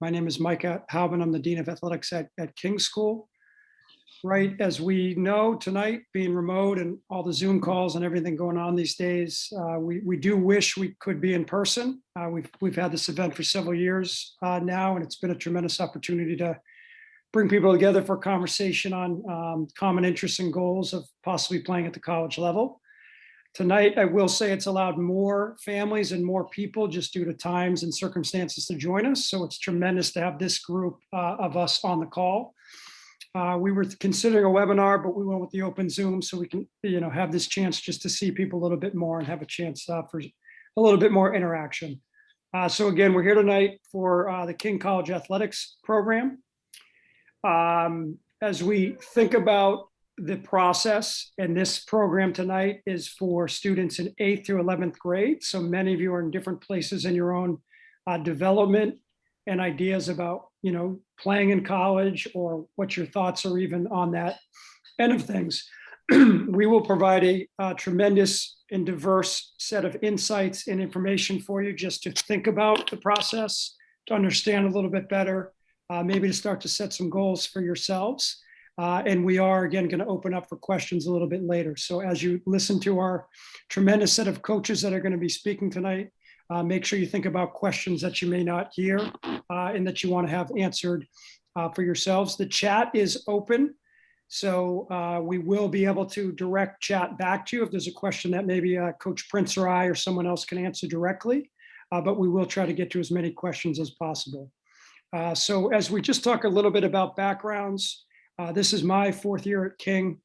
My name is Micah Hauben. I'm the Dean of Athletics at King's School. Right, as we know tonight, being remote and all the Zoom calls and everything going on these days, we do wish we could be in person. We've had this event for several years now, and it's been a tremendous opportunity to bring people together for a conversation on common interests and goals of possibly playing at the college level. Tonight, I will say it's allowed more families and more people just due to times and circumstances to join us. So it's tremendous to have this group of us on the call. We were considering a webinar, but we went with the open Zoom so we can, have this chance just to see people a little bit more and have a chance for a little bit more interaction. So again, we're here tonight for the King College Athletics program. As we think about the process, and this program tonight is for students in 8th through 11th grade. So many of you are in different places in your own development and ideas about, playing in college or what your thoughts are even on that end of things. We will provide a tremendous and diverse set of insights and information for you just to think about the process, to understand a little bit better, maybe to start to set some goals for yourselves. And we are, again, going to open up for questions a little bit later. So as you listen to our tremendous set of coaches that are going to be speaking tonight, make sure you think about questions that you may not hear and that you want to have answered for yourselves. The chat is open, so we will be able to direct chat back to you if there's a question that maybe Coach Prince or I or someone else can answer directly, but we will try to get to as many questions as possible. So as we just talk a little bit about backgrounds, this is my 4th year at King.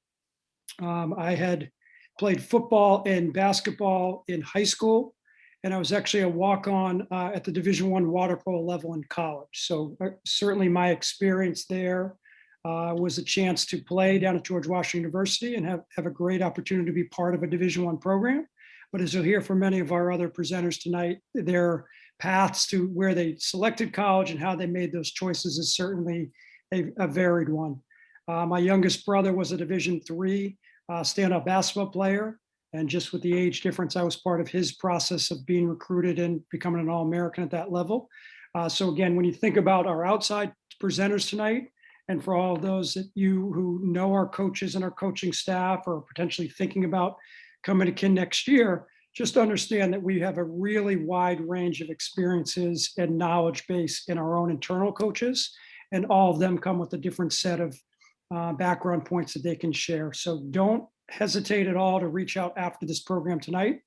I had played football and basketball in high school, and I was actually a walk-on at the Division I water polo level in college. So certainly my experience there was a chance to play down at George Washington University and have a great opportunity to be part of a Division I program. But as you'll hear from many of our other presenters tonight, their paths to where they selected college and how they made those choices is certainly a varied one. My youngest brother was a Division III stand-up basketball player. And just with the age difference, I was part of his process of being recruited and becoming an All-American at that level. So again, when you think about our outside presenters tonight, and for all of those that you who know our coaches and our coaching staff or potentially thinking about coming to Kin next year, just understand that we have a really wide range of experiences and knowledge base in our own internal coaches, and all of them come with a different set of background points that they can share. So don't hesitate at all to reach out after this program tonight.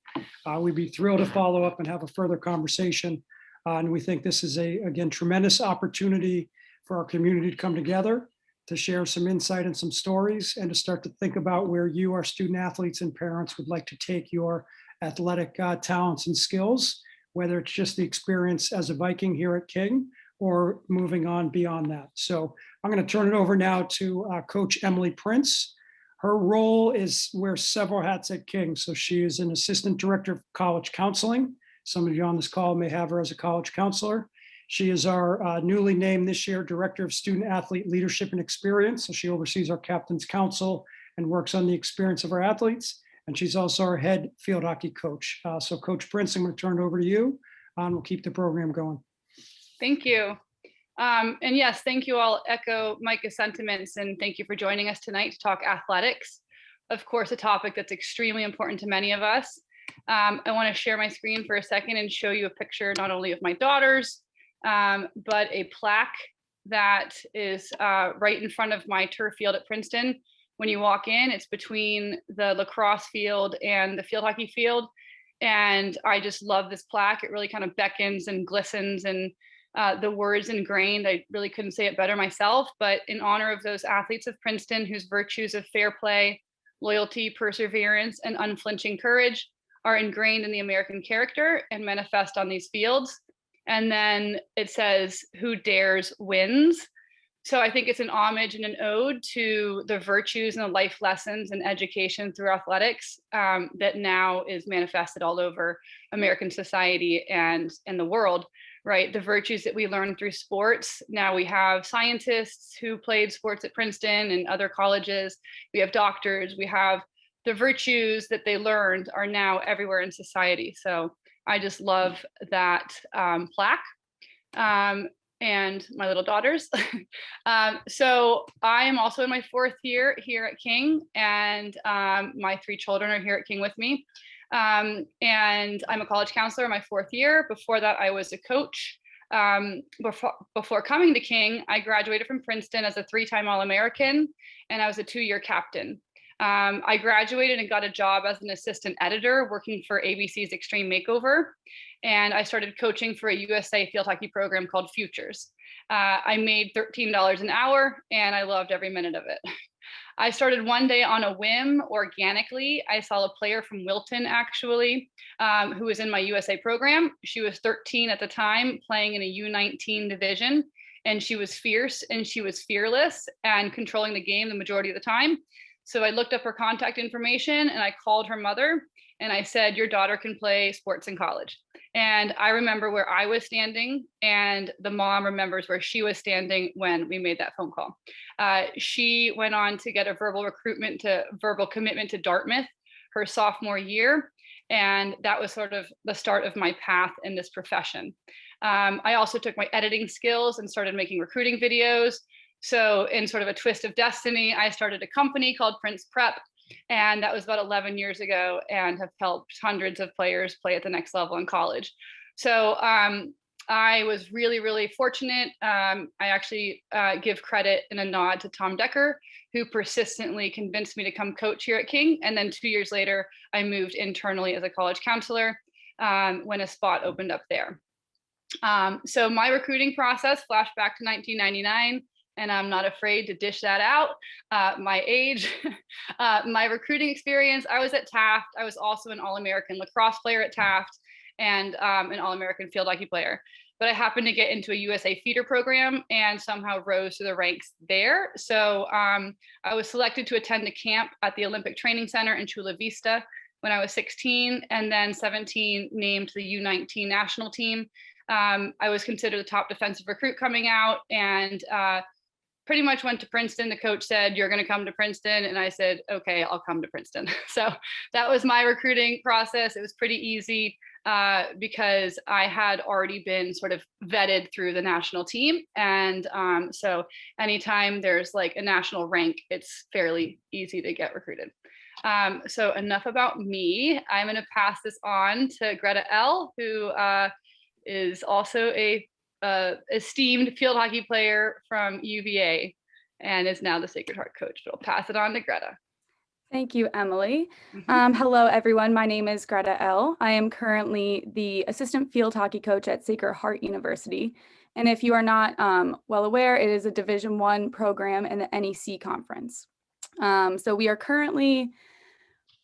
We'd be thrilled to follow up and have a further conversation. And we think this is again, tremendous opportunity for our community to come together, to share some insight and some stories, and to start to think about where you, our student athletes and parents, would like to take your athletic talents and skills, whether it's just the experience as a Viking here at King or moving on beyond that. So I'm going to turn it over now to Coach Emily Prince. Her role is wears several hats at King. So she is an assistant director of college counseling. Some of you on this call may have her as a college counselor. She is our newly named this year director of student athlete leadership and experience. So she oversees our captain's council and works on the experience of our athletes. And she's also our head field hockey coach. So Coach Prince, I'm going to turn it over to you, and we'll keep the program going. Thank you. And yes, thank you all. Echo Micah's sentiments, and thank you for joining us tonight to talk athletics. Of course, a topic that's extremely important to many of us. I want to share my screen for a second and show you a picture not only of my daughters, but a plaque that is right in front of my turf field at Princeton. When you walk in, it's between the lacrosse field and the field hockey field. And I just love this plaque. It really kind of beckons and glistens, and the words ingrained. I really couldn't say it better myself, but in honor of those athletes of Princeton whose virtues of fair play, loyalty, perseverance, and unflinching courage are ingrained in the American character and manifest on these fields. And then it says, "Who dares wins." So I think it's an homage and an ode to the virtues and the life lessons and education through athletics that now is manifested all over American society and the world, right? The virtues that we learn through sports. Now we have scientists who played sports at Princeton and other colleges. We have doctors. We have the virtues that they learned are now everywhere in society. So I just love that plaque. and my little daughters. So I am also in my 4th year here at King, and my 3 children are here at King with me. And I'm a college counselor in my 4th year. Before that, I was a coach. Before coming to King, I graduated from Princeton as a 3-time All-American, and I was a 2-year captain. I graduated and got a job as an assistant editor working for ABC's Extreme Makeover. And I started coaching for a USA field hockey program called Futures. I made $13 an hour, and I loved every minute of it. I started one day on a whim, organically. I saw a player from Wilton, actually, who was in my USA program. She was 13 at the time, playing in a U19 division, and she was fierce and she was fearless and controlling the game the majority of the time. So I looked up her contact information and I called her mother and I said, your daughter can play sports in college. And I remember where I was standing, and the mom remembers where she was standing when we made that phone call. She went on to get a verbal commitment to Dartmouth her sophomore year. And that was sort of the start of my path in this profession. I also took my editing skills and started making recruiting videos. So in sort of a twist of destiny, I started a company called Prince Prep, and that was about 11 years ago, and have helped hundreds of players play at the next level in college. So I was really, really fortunate. I actually give credit and a nod to Tom Decker, who persistently convinced me to come coach here at King. And then 2 years later, I moved internally as a college counselor when a spot opened up there. So my recruiting process flashed back to 1999. And I'm not afraid to dish that out. My age, my recruiting experience, I was at Taft. I was also an All-American lacrosse player at Taft and an All-American field hockey player. But I happened to get into a USA feeder program and somehow rose to the ranks there. So I was selected to attend a camp at the Olympic Training Center in Chula Vista when I was 16, and then 17 named to the U19 national team. I was considered the top defensive recruit coming out, and pretty much went to Princeton. The coach said, you're going to come to Princeton. And I said, okay, I'll come to Princeton. So that was my recruiting process. It was pretty easy because I had already been sort of vetted through the national team. And so anytime there's like a national rank, it's fairly easy to get recruited. So enough about me. I'm going to pass this on to Greta L., who is also a esteemed field hockey player from UVA and is now the Sacred Heart coach. But I'll pass it on to Greta. Thank you, Emily. Hello, everyone. My name is Greta L. I am currently the assistant field hockey coach at Sacred Heart University. And if you are not well aware, it is a Division I program in the NEC conference. So we are currently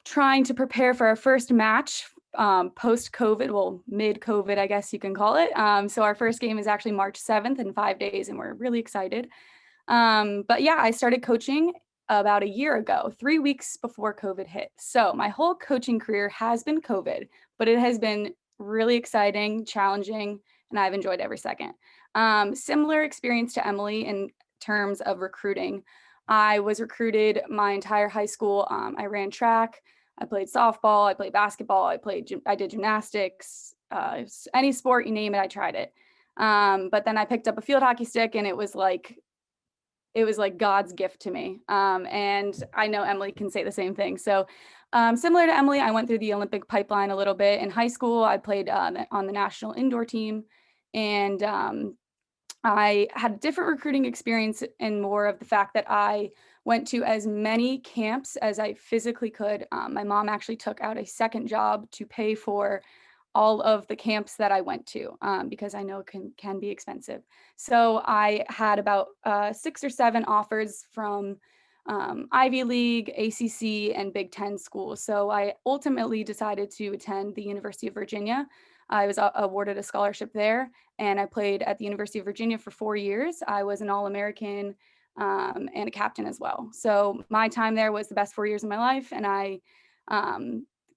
trying to prepare for our first match post-COVID, well, mid-COVID, I guess you can call it. So our first game is actually March 7th in 5 days, and we're really excited. But yeah, I started coaching about a year ago, 3 weeks before COVID hit. So my whole coaching career has been COVID, but it has been really exciting, challenging, and I've enjoyed every second. Similar experience to Emily in terms of recruiting. I was recruited my entire high school. I ran track. I played softball, I played basketball, I did gymnastics, any sport, you name it, I tried it. But then I picked up a field hockey stick, and it was like God's gift to me. And I know Emily can say the same thing. So similar to Emily, I went through the Olympic pipeline a little bit. In high school, I played on the national indoor team, and I had a different recruiting experience, and more of the fact that I went to as many camps as I physically could. My mom actually took out a second job to pay for all of the camps that I went to because I know it can be expensive. So I had about 6 or 7 offers from Ivy League, ACC, and Big Ten schools. So I ultimately decided to attend the University of Virginia. I was awarded a scholarship there, and I played at the University of Virginia for 4 years. I was an All-American and a captain as well. So my time there was the best 4 years of my life, and I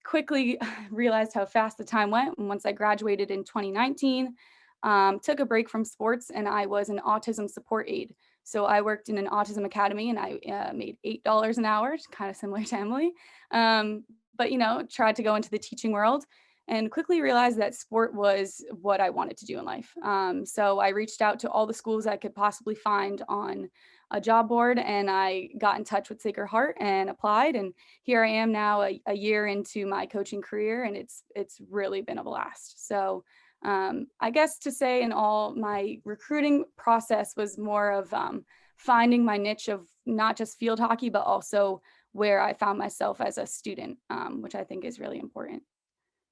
quickly realized how fast the time went. And once I graduated in 2019, took a break from sports, and I was an autism support aide. So I worked in an autism academy, and I made $8 an hour, kind of similar to Emily. But, tried to go into the teaching world. and quickly realized that sport was what I wanted to do in life. So I reached out to all the schools I could possibly find on a job board, and I got in touch with Sacred Heart and applied. And here I am now a year into my coaching career, and it's really been a blast. So I guess to say in all, my recruiting process was more of finding my niche of not just field hockey, but also where I found myself as a student, which I think is really important.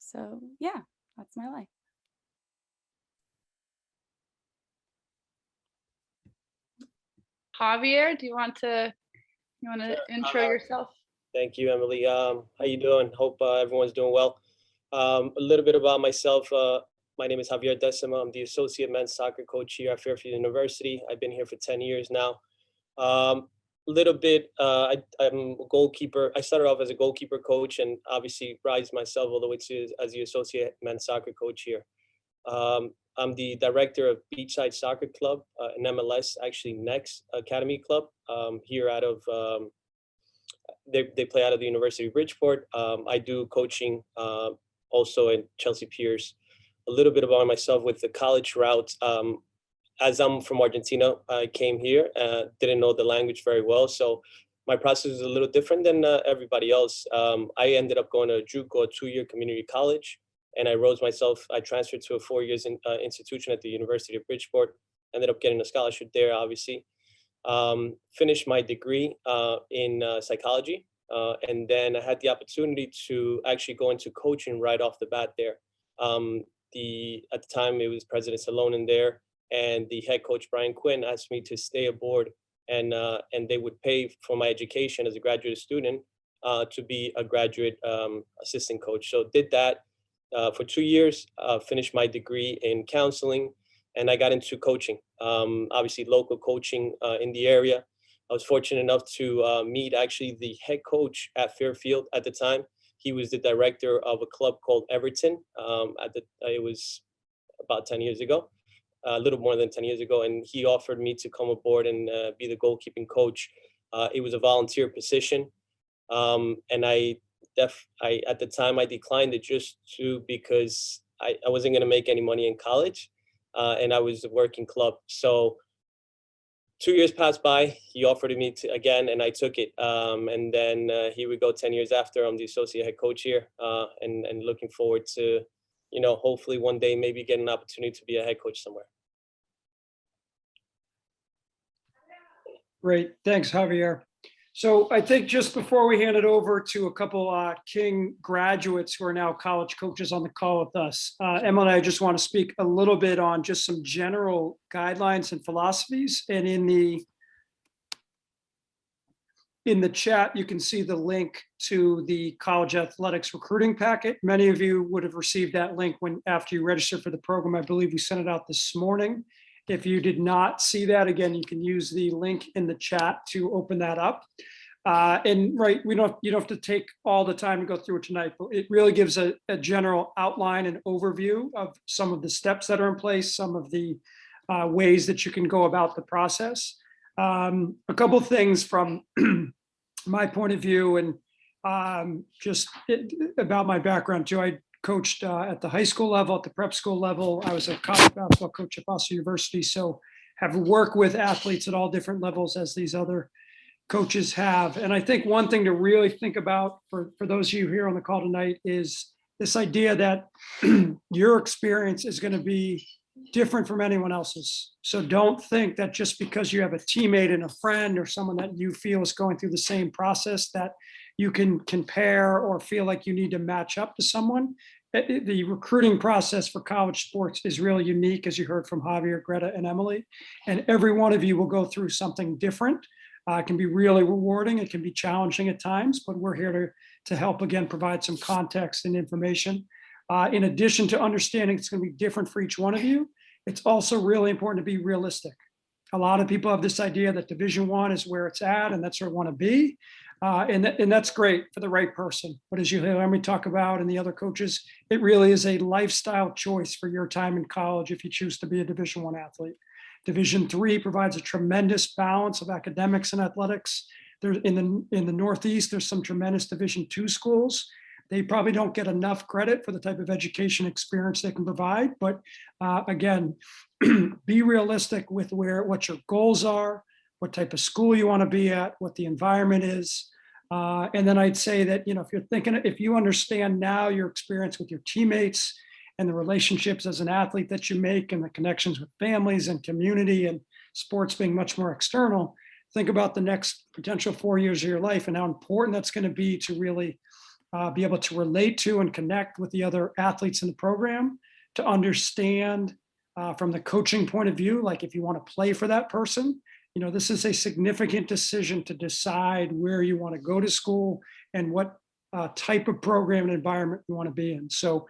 So yeah, that's my life. Javier, do you want to intro yourself? Thank you, Emily. How you doing? Hope everyone's doing well. A little bit about myself. My name is Javier Decima. I'm the associate men's soccer coach here at Fairfield University. I've been here for 10 years now. A little bit, I'm a goalkeeper. I started off as a goalkeeper coach and obviously rise myself all the way to as the associate men's soccer coach here. I'm the director of Beachside Soccer Club, an MLS, actually Next Academy Club here out of, they play out of the University of Bridgeport. I do coaching also in Chelsea Piers. A little bit about myself with the college route. As I'm from Argentina, I came here, didn't know the language very well. So my process is a little different than everybody else. I ended up going to JUCO, a 2-year community college, and I transferred to a 4-year institution at the University of Bridgeport, ended up getting a scholarship there, obviously. Finished my degree in psychology, and then I had the opportunity to actually go into coaching right off the bat there. At the time, it was President Salone there, and the head coach, Brian Quinn, asked me to stay aboard, and they would pay for my education as a graduate student to be a graduate assistant coach. So did that for 2 years, finished my degree in counseling, and I got into coaching, obviously local coaching in the area. I was fortunate enough to meet actually the head coach at Fairfield at the time. He was the director of a club called Everton. It was about 10 years ago, a little more than 10 years ago, and he offered me to come aboard and be the goalkeeping coach. It was a volunteer position, and at the time I declined it just because I wasn't going to make any money in college, and I was a working club. So 2 years passed by. He offered me to again, and I took it. And then here we go. 10 years after, I'm the associate head coach here, and looking forward to, hopefully one day maybe get an opportunity to be a head coach somewhere. Great, thanks, Javier. So I think just before we hand it over to a couple King graduates who are now college coaches on the call with us, Emma and I just want to speak a little bit on just some general guidelines and philosophies. And in the chat, you can see the link to the college athletics recruiting packet. Many of you would have received that link after you registered for the program. I believe we sent it out this morning. If you did not see that, again, you can use the link in the chat to open that up. And right, you don't have to take all the time to go through it tonight, but it really gives a general outline and overview of some of the steps that are in place, some of the ways that you can go about the process. A couple of things from my point of view, and just about my background too. I coached at the high school level, at the prep school level. I was a college basketball coach at Boston University, so have worked with athletes at all different levels as these other coaches have. And I think one thing to really think about for those of you here on the call tonight is this idea that your experience is going to be different from anyone else's. So don't think that just because you have a teammate and a friend or someone that you feel is going through the same process that you can compare or feel like you need to match up to someone. The recruiting process for college sports is really unique, as you heard from Javier, Greta, and Emily. And every one of you will go through something different. It can be really rewarding. It can be challenging at times, but we're here to help, again, provide some context and information. In addition to understanding it's going to be different for each one of you, it's also really important to be realistic. A lot of people have this idea that Division I is where it's at, and that's where I want to be. And that's great for the right person. But as you hear me talk about and the other coaches, it really is a lifestyle choice for your time in college if you choose to be a Division I athlete. Division III provides a tremendous balance of academics and athletics. There's in the Northeast, there's some tremendous Division II schools. They probably don't get enough credit for the type of education experience they can provide. But again, be realistic with what your goals are, what type of school you want to be at, what the environment is. And then I'd say that, if you understand now your experience with your teammates and the relationships as an athlete that you make and the connections with families and community and sports being much more external, think about the next potential 4 years of your life and how important that's going to be to really be able to relate to and connect with the other athletes in the program, to understand from the coaching point of view, like if you want to play for that person, this is a significant decision to decide where you want to go to school and what type of program and environment you want to be in. So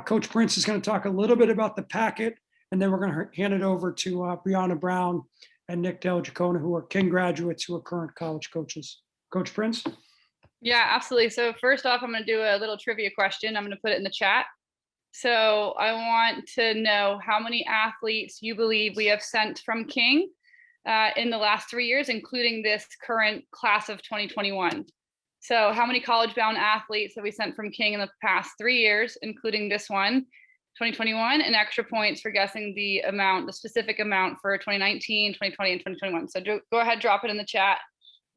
Coach Prince is going to talk a little bit about the packet, and then we're going to hand it over to Briana Brown and Della, Jacono, who are King graduates who are current college coaches. Coach Prince? Yeah, absolutely. So first off, I'm going to do a little trivia question. I'm going to put it in the chat. So I want to know how many athletes you believe we have sent from King in the last 3 years, including this current class of 2021. So how many college-bound athletes have we sent from King in the past 3 years, including this one, 2021, and extra points for guessing the specific amount for 2019, 2020, and 2021. So go ahead, drop it in the chat.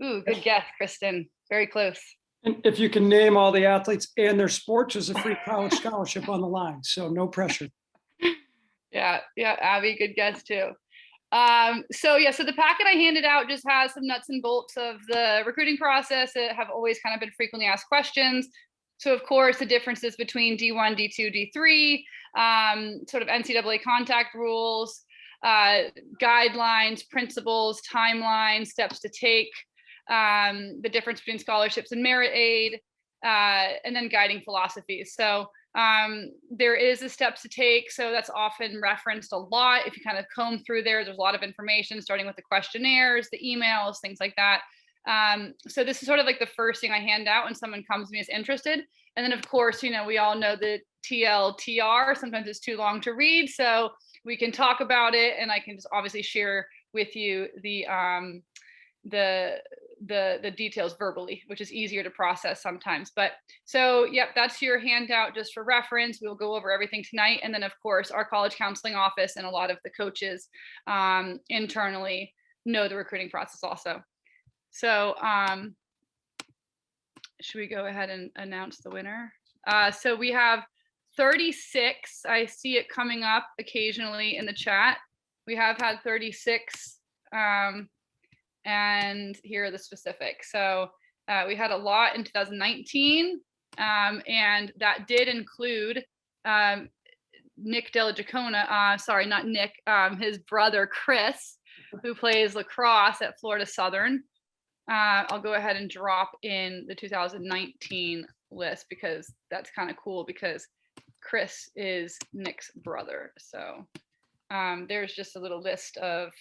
Ooh, good guess, Kristen. Very close. And if you can name all the athletes and their sports, there's a free college scholarship on the line. So no pressure. Yeah, Abby, good guess too. So the packet I handed out just has some nuts and bolts of the recruiting process that have always kind of been frequently asked questions. So of course, the differences between D1, D2, D3, sort of NCAA contact rules, guidelines, principles, timelines, steps to take, the difference between scholarships and merit aid, and then guiding philosophies. So there is a steps to take. So that's often referenced a lot. If you kind of comb through there's a lot of information, starting with the questionnaires, the emails, things like that. So this is sort of like the first thing I hand out when someone comes to me is interested. And then of course, we all know the TLTR, sometimes it's too long to read. So we can talk about it, and I can just obviously share with you the details verbally, which is easier to process sometimes. But so, yep, that's your handout just for reference. We'll go over everything tonight. And then of course, our college counseling office and a lot of the coaches internally know the recruiting process also. So should we go ahead and announce the winner? So we have 36. I see it coming up occasionally in the chat. We have had 36. And here are the specifics. So we had a lot in 2019, and that did include Della Jacono, sorry, not Nick, his brother Chris, who plays lacrosse at Florida Southern. I'll go ahead and drop in the 2019 list because that's kind of cool because Chris is Nick's brother. So there's just a little list of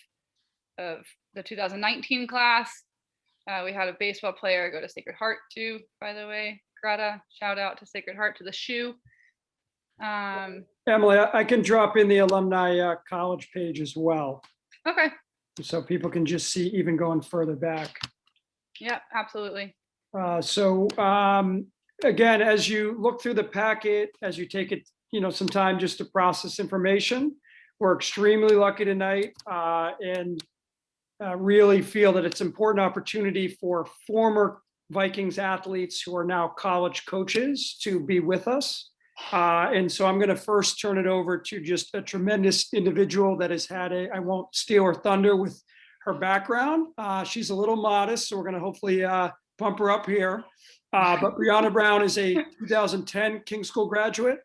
the 2019 class. We had a baseball player go to Sacred Heart too, by the way. Greta, shout out to Sacred Heart, to the shoe. Emily, I can drop in the alumni college page as well. Okay. So people can just see even going further back. Yeah, absolutely. So again, as you look through the packet, as you take it, some time just to process information, we're extremely lucky tonight and really feel that it's an important opportunity for former Vikings athletes who are now college coaches to be with us. And so I'm going to first turn it over to just a tremendous individual that has had I won't steal her thunder with her background. She's a little modest, so we're going to hopefully bump her up here. But Briana Brown is a 2010 King School graduate.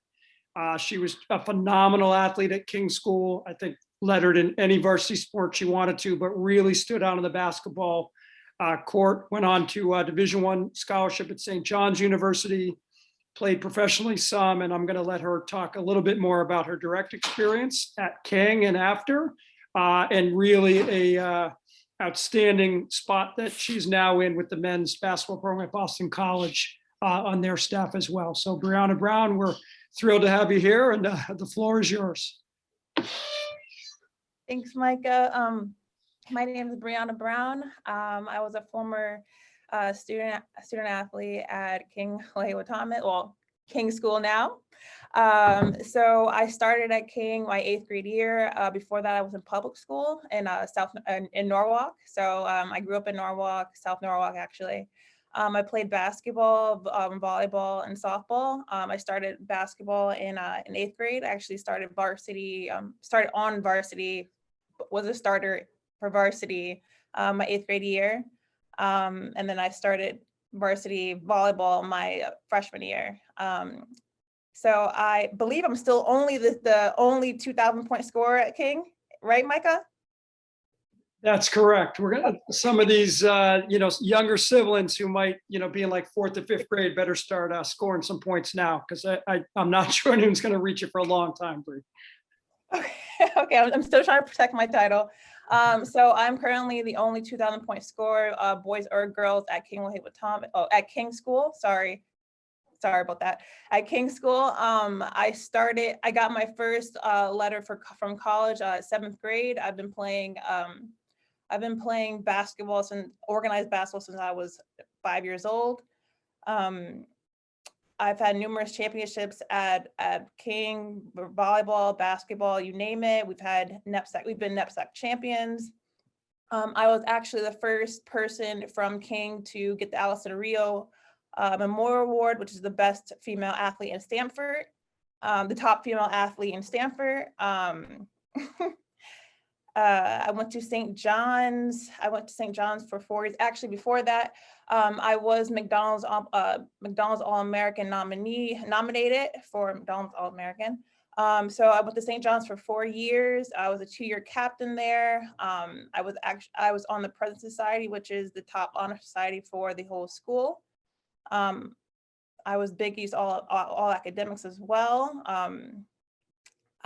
She was a phenomenal athlete at King School. I think lettered in any varsity sport she wanted to, but really stood out on the basketball court, went on to Division I scholarship at St. John's University, played professionally some, and I'm going to let her talk a little bit more about her direct experience at King and after, and really a outstanding spot that she's now in with the men's basketball program at Boston College on their staff as well. So Briana Brown, we're thrilled to have you here, and the floor is yours. Thanks, Micah. My name is Briana Brown. I was a former student athlete at King Thomas. Well, King School now. So I started at King my 8th grade year. Before that, I was in public school in Norwalk. So I grew up in Norwalk, South Norwalk, actually. I played basketball, volleyball, and softball. I started basketball in 8th grade. I actually started varsity, was a starter for varsity my 8th grade year. And then I started varsity volleyball my freshman year. So I believe I'm still only the only 2,000 point scorer at King, right, Micah? That's correct. We're gonna, some of these, younger siblings who might, be in like 4th or 5th grade better start scoring some points now, because I'm not sure anyone's gonna reach it for a long time, Bree. Okay, I'm still trying to protect my title. So I'm currently the only 2,000 point scorer, boys or girls at King at King School. Sorry about that. At King School, I got my first letter from college at 7th grade. I've been playing basketball organized basketball since I was 5 years old. I've had numerous championships at King, volleyball, basketball, you name it. We've been NEPSAC champions. I was actually the first person from King to get the Allison Rio Memorial Award, which is the best female athlete in Stanford, the top female athlete in Stanford. I went to St. John's. For 4 years. Actually, before that, I was McDonald's All-American nominated for McDonald's All-American. So I went to St. John's for 4 years. I was a 2-year captain there. I was on the President's Society, which is the top honor society for the whole school. I was Big East all academics as well.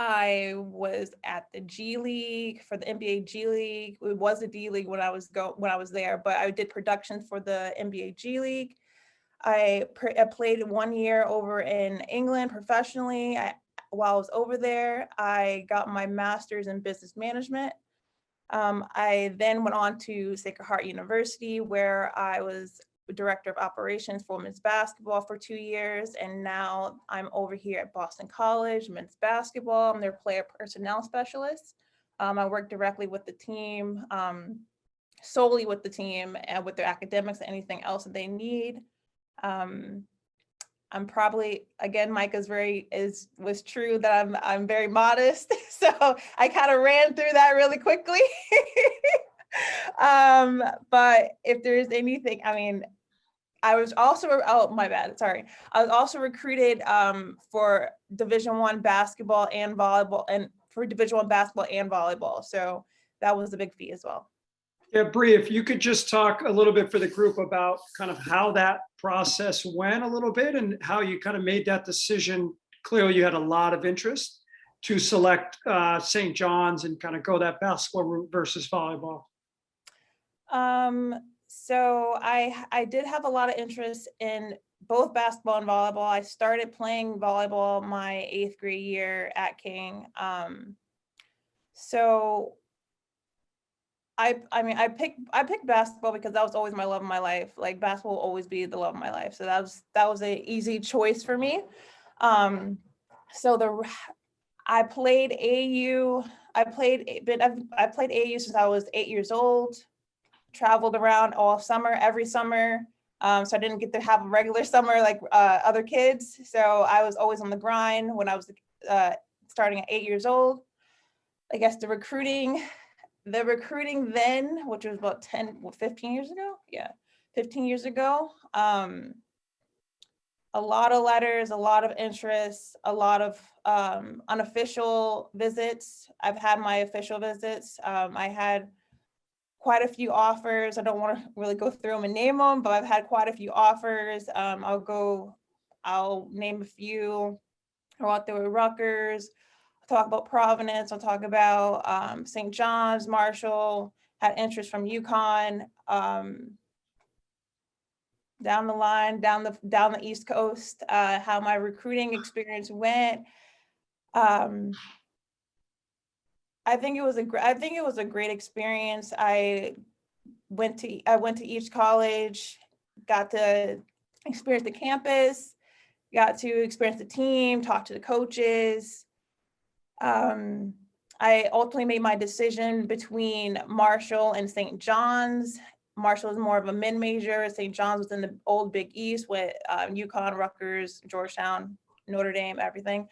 I was at the G League for the NBA G League. It was a D League when I was there, but I did production for the NBA G League. I played 1 year over in England professionally. While I was over there, I got my master's in business management. I then went on to Sacred Heart University, where I was director of operations for men's basketball for 2 years. And now I'm over here at Boston College, men's basketball. I'm their player personnel specialist. I work directly with the team, solely with the team and with their academics and anything else that they need. I'm probably, again, Micah's was true that I'm very modest. So I kind of ran through that really quickly. But if there's anything, I was also, my bad, sorry. I was also recruited for Division I basketball and volleyball, and for Division I basketball and volleyball. So that was a big feat as well. Yeah, Bree, if you could just talk a little bit for the group about kind of how that process went a little bit and how you kind of made that decision. Clearly you had a lot of interest to select St. John's and kind of go that basketball route versus volleyball. So I did have a lot of interest in both basketball and volleyball. I started playing volleyball my 8th grade year at King. So I picked basketball because that was always my love of my life. Like, basketball will always be the love of my life. So that was an easy choice for me. I played AAU. I played AAU since I was 8 years old. Traveled around all summer, every summer. So I didn't get to have a regular summer like other kids. So I was always on the grind when I was starting at 8 years old. I guess the recruiting then, which was about 15 years ago. Yeah, 15 years ago. A lot of letters, a lot of interest, a lot of unofficial visits. I've had my official visits. I had quite a few offers. I don't want to really go through them and name them, but I've had quite a few offers. I'll name a few. I'll walk through Rutgers, I'll talk about Providence, I'll talk about St. John's, Marshall, had interest from UConn, down the line, down the East Coast, how my recruiting experience went. I think it was a great experience. I went to each college, got to experience the campus, got to experience the team, talk to the coaches. I ultimately made my decision between Marshall and St. John's. Marshall was more of a mid-major. St. John's was in the old Big East with UConn, Rutgers, Georgetown, Notre Dame, everything.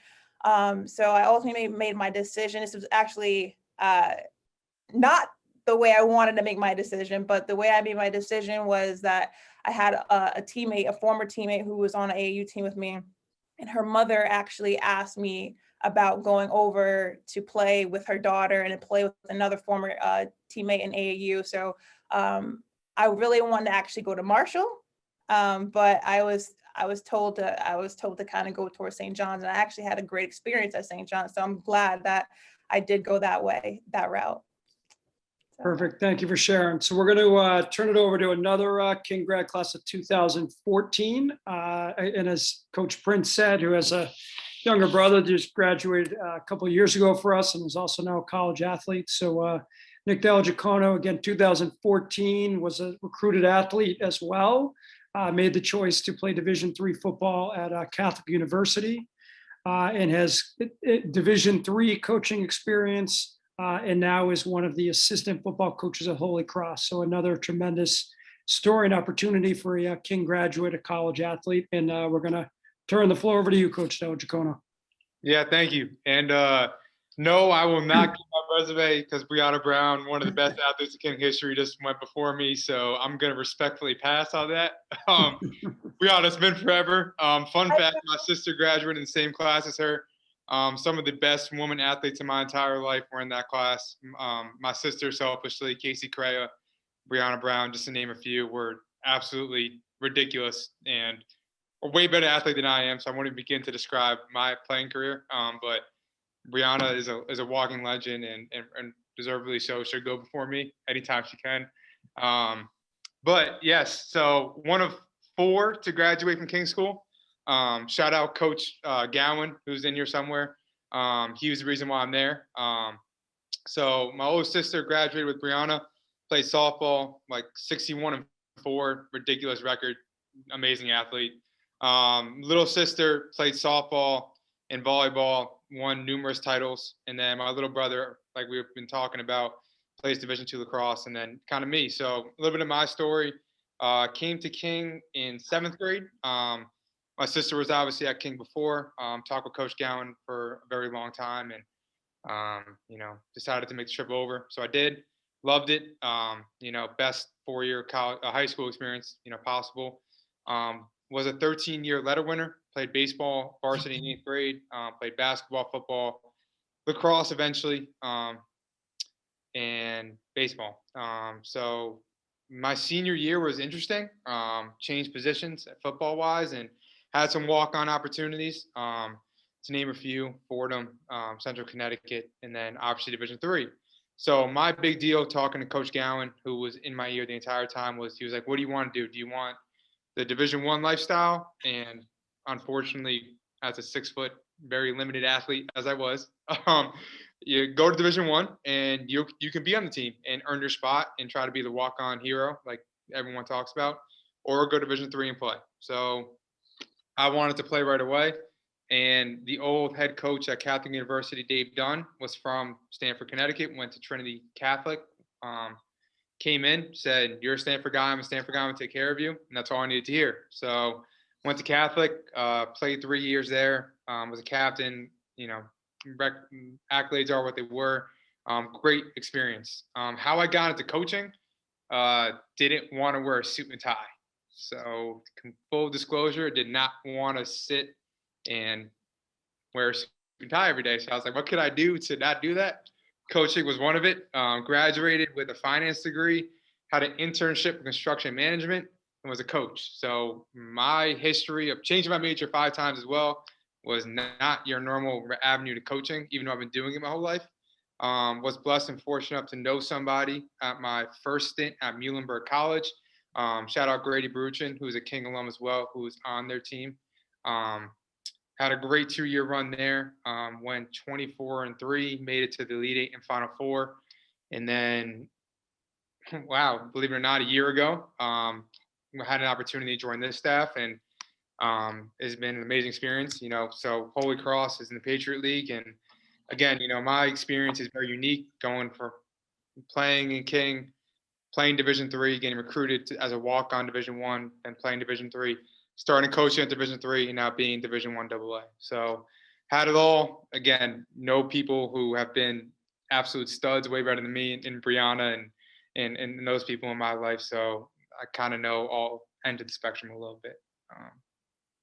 So I ultimately made my decision. This was actually not the way I wanted to make my decision, but the way I made my decision was that I had a teammate, a former teammate who was on an AAU team with me, and her mother actually asked me about going over to play with her daughter and to play with another former teammate in AAU. So I really wanted to actually go to Marshall, but I was told to kind of go towards St. John's, and I actually had a great experience at St. John's. So I'm glad that I did go that route. So. Perfect. Thank you for sharing. So we're going to turn it over to another King grad class of 2014. And as Coach Prince said, who has a younger brother, just graduated a couple of years ago for us and is also now a college athlete. So Della Jacono, again, 2014, was a recruited athlete as well. Made the choice to play Division III football at Catholic University and has Division III coaching experience. And now is one of the assistant football coaches at Holy Cross. So another tremendous story and opportunity for a King graduate, a college athlete. And we're going to turn the floor over to you, Coach Della Jacono. Yeah, thank you. And no, I will not give my resume because Briana Brown, one of the best athletes in King history, just went before me. So I'm going to respectfully pass on that. Briana, it's been forever. Fun fact, my sister graduated in the same class as her. Some of the best women athletes in my entire life were in that class. My sister, selfishly, Casey Correa, Briana Brown, just to name a few, were absolutely ridiculous and a way better athlete than I am. So I won't even begin to describe my playing career. But Briana is a walking legend and deservedly so. She'll go before me anytime she can. But yes, so one of 4 to graduate from King School. Shout out Coach Gowin, who's in here somewhere. He was the reason why I'm there. So my older sister graduated with Briana, played softball, like 61-4, ridiculous record, amazing athlete. Little sister played softball and volleyball, won numerous titles. And then my little brother, like we've been talking about, plays Division II lacrosse, and then kind of me. So a little bit of my story. Came to King in 7th grade. My sister was obviously at King before, talked with Coach Gowin for a very long time and, decided to make the trip over. So I did, loved it, best 4-year high school experience, possible. Was a 13-year letter winner, played baseball, varsity in 8th grade, played basketball, football, lacrosse eventually, and baseball. So my senior year was interesting, changed positions football-wise and had some walk-on opportunities, to name a few: Fordham, Central Connecticut, and then obviously Division III. So my big deal talking to Coach Gowin, who was in my ear the entire time, was he was like, "What do you want to do? Do you want the Division I lifestyle?" And unfortunately, as a 6-foot, very limited athlete as I was, you go to Division I and you can be on the team and earn your spot and try to be the walk-on hero like everyone talks about, or go Division III and play. So I wanted to play right away. And the old head coach at Catholic University, Dave Dunn, was from Stamford, Connecticut, went to Trinity Catholic, came in, said, "You're a Stanford guy, I'm a Stanford guy, I'm gonna take care of you." And that's all I needed to hear. So went to Catholic, played 3 years there, was a captain, accolades are what they were. Great experience. How I got into coaching, didn't want to wear a suit and tie. So full disclosure, did not want to sit and wear a suit and tie every day. So I was like, what could I do to not do that? Coaching was one of it. Graduated with a finance degree, had an internship in construction management, and was a coach. So my history of changing my major 5 times as well was not your normal avenue to coaching, even though I've been doing it my whole life. Was blessed and fortunate enough to know somebody at my first stint at Muhlenberg College. Shout out Grady Bruchin, who's a King alum as well, who was on their team. Had a great 2-year run there. Went 24-3, made it to the Elite 8 and Final 4. And then, wow, believe it or not, a year ago, I had an opportunity to join this staff and It's been an amazing experience, so Holy Cross is in the Patriot League. And again, my experience is very unique, going for playing in King, playing Division III, getting recruited as a walk-on Division I, and playing Division III, starting coaching at Division III, and now being Division I AA. So had it all. Again, know people who have been absolute studs, way better than me, in Brianna and those people in my life. So I kind of know all ends of the spectrum a little bit.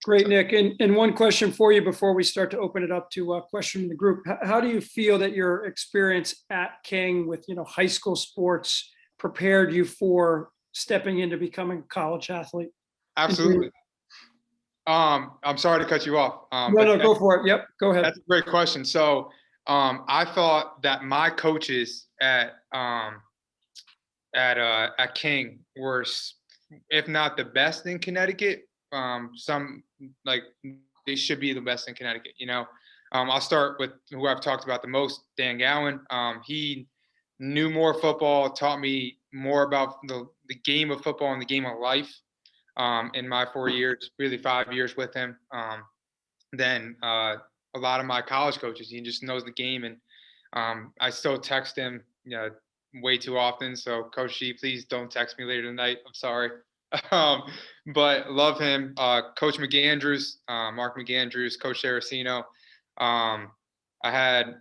Great, Nick. And one question for you before we start to open it up to question in the group. How do you feel that your experience at King with, high school sports prepared you for stepping into becoming a college athlete? Absolutely. I'm sorry to cut you off. No, go for it. Yep, go ahead. That's a great question. So I thought that my coaches at King were, if not the best in Connecticut, they should be the best in Connecticut. I'll start with who I've talked about the most, Dan Gowin. He knew more football, taught me more about the game of football and the game of life in my 4 years, really 5 years with him. Than a lot of my college coaches. He just knows the game, and I still text him way too often. So Coach G, please don't text me later tonight. I'm sorry. But love him. Coach McAndrews, Mark McAndrews, Coach Saraceno. I had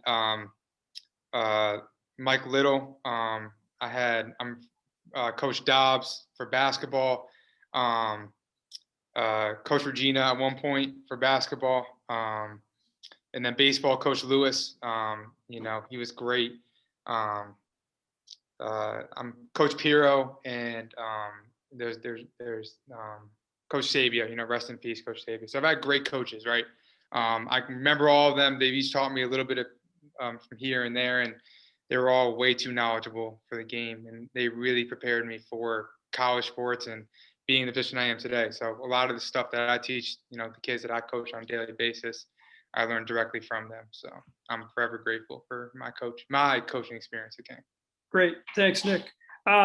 Mike Little. I had Coach Dobbs for basketball. Coach Regina at one point for basketball. And then baseball, Coach Lewis. He was great. I'm Coach Piro, and there's Coach Sabia, rest in peace, Coach Sabia. So I've had great coaches, right? I can remember all of them. They've each taught me a little bit of from here and there, and they were all way too knowledgeable for the game, and they really prepared me for college sports and being in the position I am today. So a lot of the stuff that I teach, the kids that I coach on a daily basis, I learned directly from them. So I'm forever grateful for my coaching experience at King. Great. Thanks, Nick.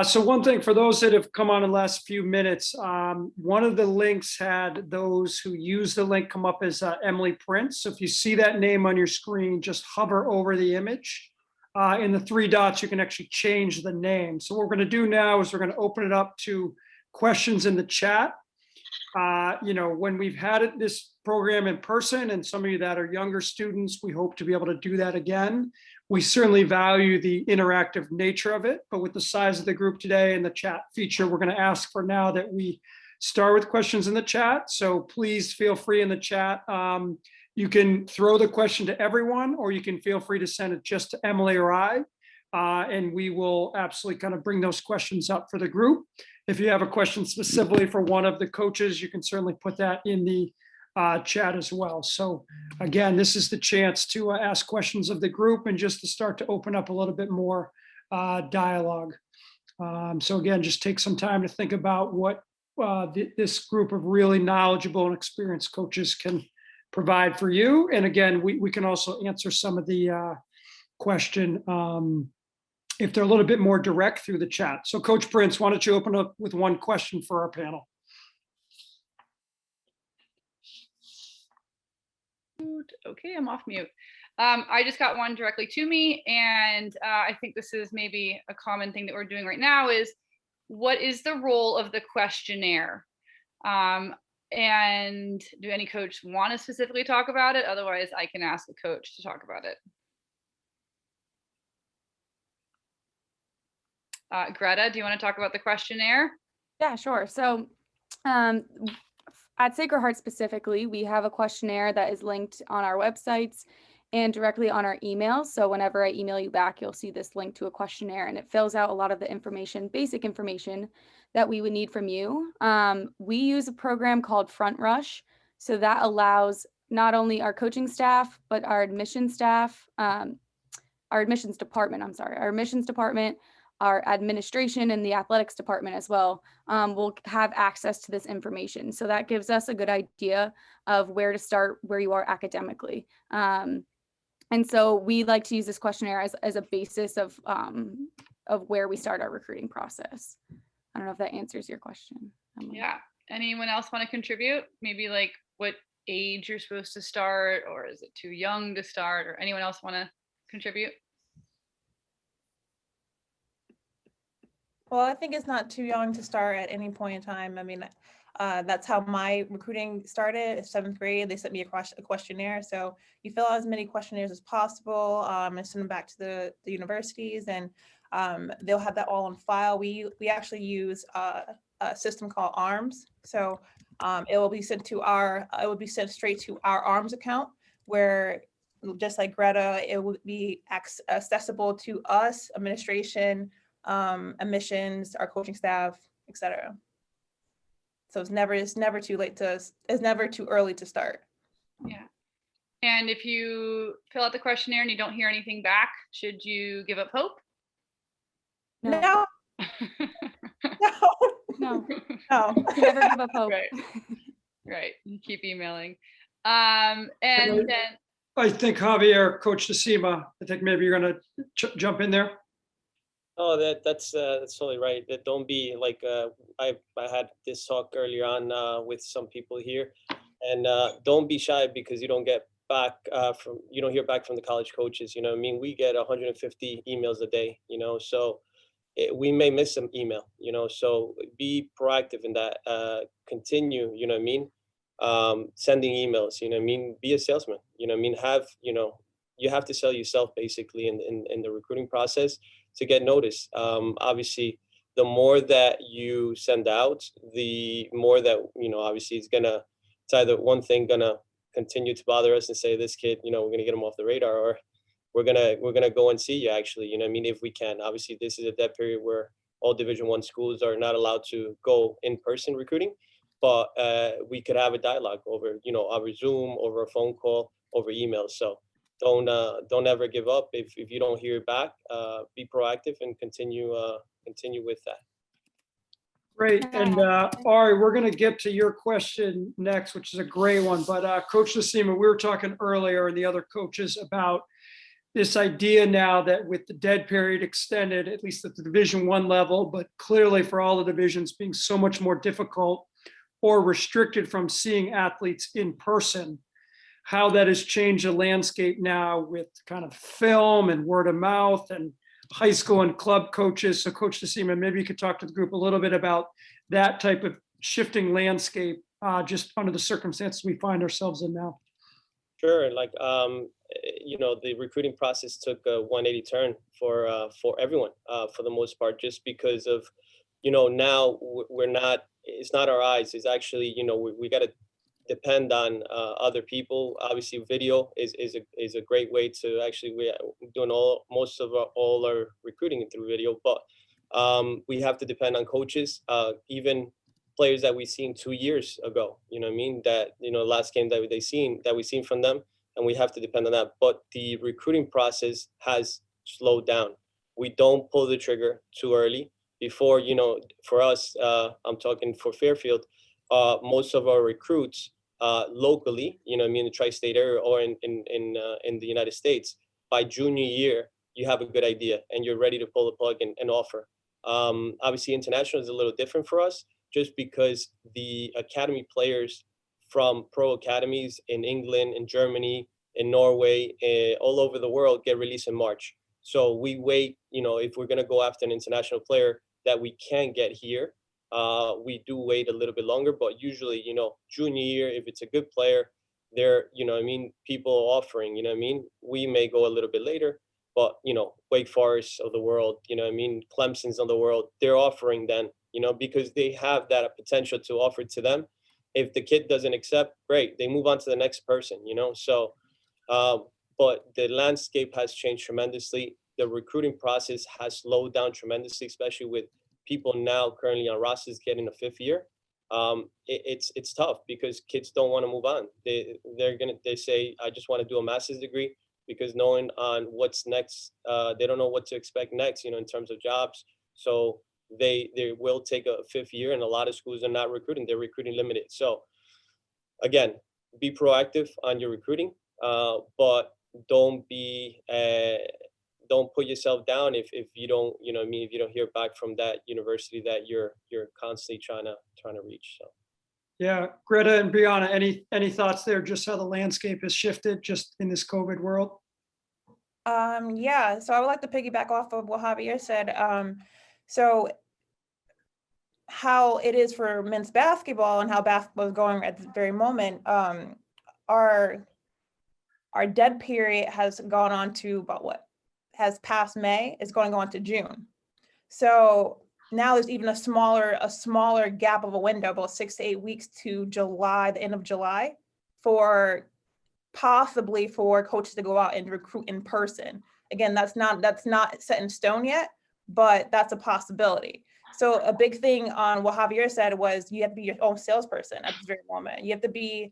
So one thing for those that have come on in the last few minutes, one of the links had those who use the link come up as Emily Prince. So if you see that name on your screen, just hover over the image. In the 3 dots, you can actually change the name. So what we're going to do now is we're going to open it up to questions in the chat. When we've had this program in person, and some of you that are younger students, we hope to be able to do that again. We certainly value the interactive nature of it, but with the size of the group today and the chat feature, we're going to ask for now that we start with questions in the chat. So please feel free in the chat. You can throw the question to everyone, or you can feel free to send it just to Emily or I, and we will absolutely kind of bring those questions up for the group. If you have a question specifically for one of the coaches, you can certainly put that in the chat as well. So again, this is the chance to ask questions of the group and just to start to open up a little bit more dialogue. So again, just take some time to think about what this group of really knowledgeable and experienced coaches can provide for you. And again, we can also answer some of the question if they're a little bit more direct through the chat. So Coach Prince, why don't you open up with one question for our panel? Okay, I'm off mute. I just got one directly to me, and I think this is maybe a common thing that we're doing right now is, what is the role of the questionnaire? And do any coach want to specifically talk about it? Otherwise, I can ask the coach to talk about it. Greta, do you want to talk about the questionnaire? Yeah, sure. So at Sacred Heart specifically, we have a questionnaire that is linked on our websites and directly on our emails. So whenever I email you back, you'll see this link to a questionnaire, and it fills out a lot of the information, basic information that we would need from you. We use a program called Front Rush. So that allows not only our coaching staff, but our admissions staff, our admissions department, our administration, and the athletics department as well will have access to this information. So that gives us a good idea of where to start, where you are academically. And so we like to use this questionnaire as a basis of where we start our recruiting process. I don't know if that answers your question, Emily. Yeah, Anyone else want to contribute? Maybe like what age you're supposed to start, or is it too young to start, or anyone else want to contribute? Well, I think it's not too young to start at any point in time. I mean, that's how my recruiting started. 7th grade, they sent me a questionnaire. So you fill out as many questionnaires as possible and send them back to the universities, and they'll have that all on file. We actually use a system called ARMS. So it will be sent straight to our ARMS account, where just like Greta, it will be accessible to us, administration, admissions, our coaching staff, etc. So it's never too early to start. Yeah. And if you fill out the questionnaire and you don't hear anything back, should you give up hope? No. No, No. never give up hope. Right. Right. You keep emailing. And then I think Javier, Coach Decima, I think maybe you're going to jump in there. Oh, that's totally right. That don't be like I had this talk earlier on with some people here, and don't be shy because you don't get back you don't hear back from the college coaches. You know what I mean? We get 150 emails a day. You know, so we may miss some email. You know, so be proactive in that. Continue. You know what I mean? Sending emails. You know what I mean? Be a salesman. You know what I mean? You have to sell yourself basically in the recruiting process to get noticed. Obviously, the more that you send out, the more that, obviously it's either one thing gonna continue to bother us and say, this kid, we're gonna get him off the radar, or we're gonna go and see you actually, you know what I mean, if we can. Obviously, this is a dead period where all Division I schools are not allowed to go in-person recruiting, but we could have a dialogue over, over Zoom, over a phone call, over email. So don't ever give up. If you don't hear back, be proactive and continue with that. Great. And Ari, we're going to get to your question next, which is a great one. But Coach Decima, we were talking earlier, and the other coaches, about this idea now that with the dead period extended, at least at the Division I level, but clearly for all the divisions being so much more difficult or restricted from seeing athletes in person, how that has changed the landscape now with kind of film and word of mouth and high school and club coaches. So Coach Decima, maybe you could talk to the group a little bit about that type of shifting landscape just under the circumstances we find ourselves in now. Sure. Like, the recruiting process took a 180 turn for everyone for the most part, just because of, now it's not our eyes. It's actually, we got to depend on other people. Obviously, video is a great way to actually, we're doing most of all our recruiting through video, but we have to depend on coaches, even players that we seen 2 years ago, you know what I mean, that, last game that we seen from them, and we have to depend on that. But the recruiting process has slowed down. We don't pull the trigger too early. Before, for us, I'm talking for Fairfield, most of our recruits locally, the tri-state area or in the United States, by junior year, you have a good idea and you're ready to pull the plug and offer. Obviously, international is a little different for us, just because the academy players from pro academies in England, in Germany, in Norway, all over the world get released in March. So we wait, if we're going to go after an international player that we can't get here, we do wait a little bit longer. But usually, junior year, if it's a good player, there, people offering, we may go a little bit later, but, Wake Forest of the world, Clemson's of the world, they're offering then, because they have that potential to offer to them. If the kid doesn't accept, great, they move on to the next person, so, but the landscape has changed tremendously. The recruiting process has slowed down tremendously, especially with people now currently on rosters getting a 5th year. It's tough because kids don't want to move on. They say, I just want to do a master's degree, because knowing on what's next, they don't know what to expect next, in terms of jobs. So they will take a 5th year, and a lot of schools are not recruiting. They're recruiting limited. So again, be proactive on your recruiting, but don't put yourself down if you don't, if you don't hear back from that university that you're constantly trying to reach. So Yeah, Greta and Brianna, any thoughts there, just how the landscape has shifted just in this COVID world? Yeah, so I would like to piggyback off of what Javier said. So how it is for men's basketball and how basketball is going at this very moment, our dead period has gone on to about what has passed May. It's going to go on to June. So now there's even a smaller gap of a window, about 6 to 8 weeks to July, the end of July, for possibly for coaches to go out and recruit in person. Again, that's not set in stone yet, but that's a possibility. So a big thing on what Javier said was you have to be your own salesperson at this very moment. You have to be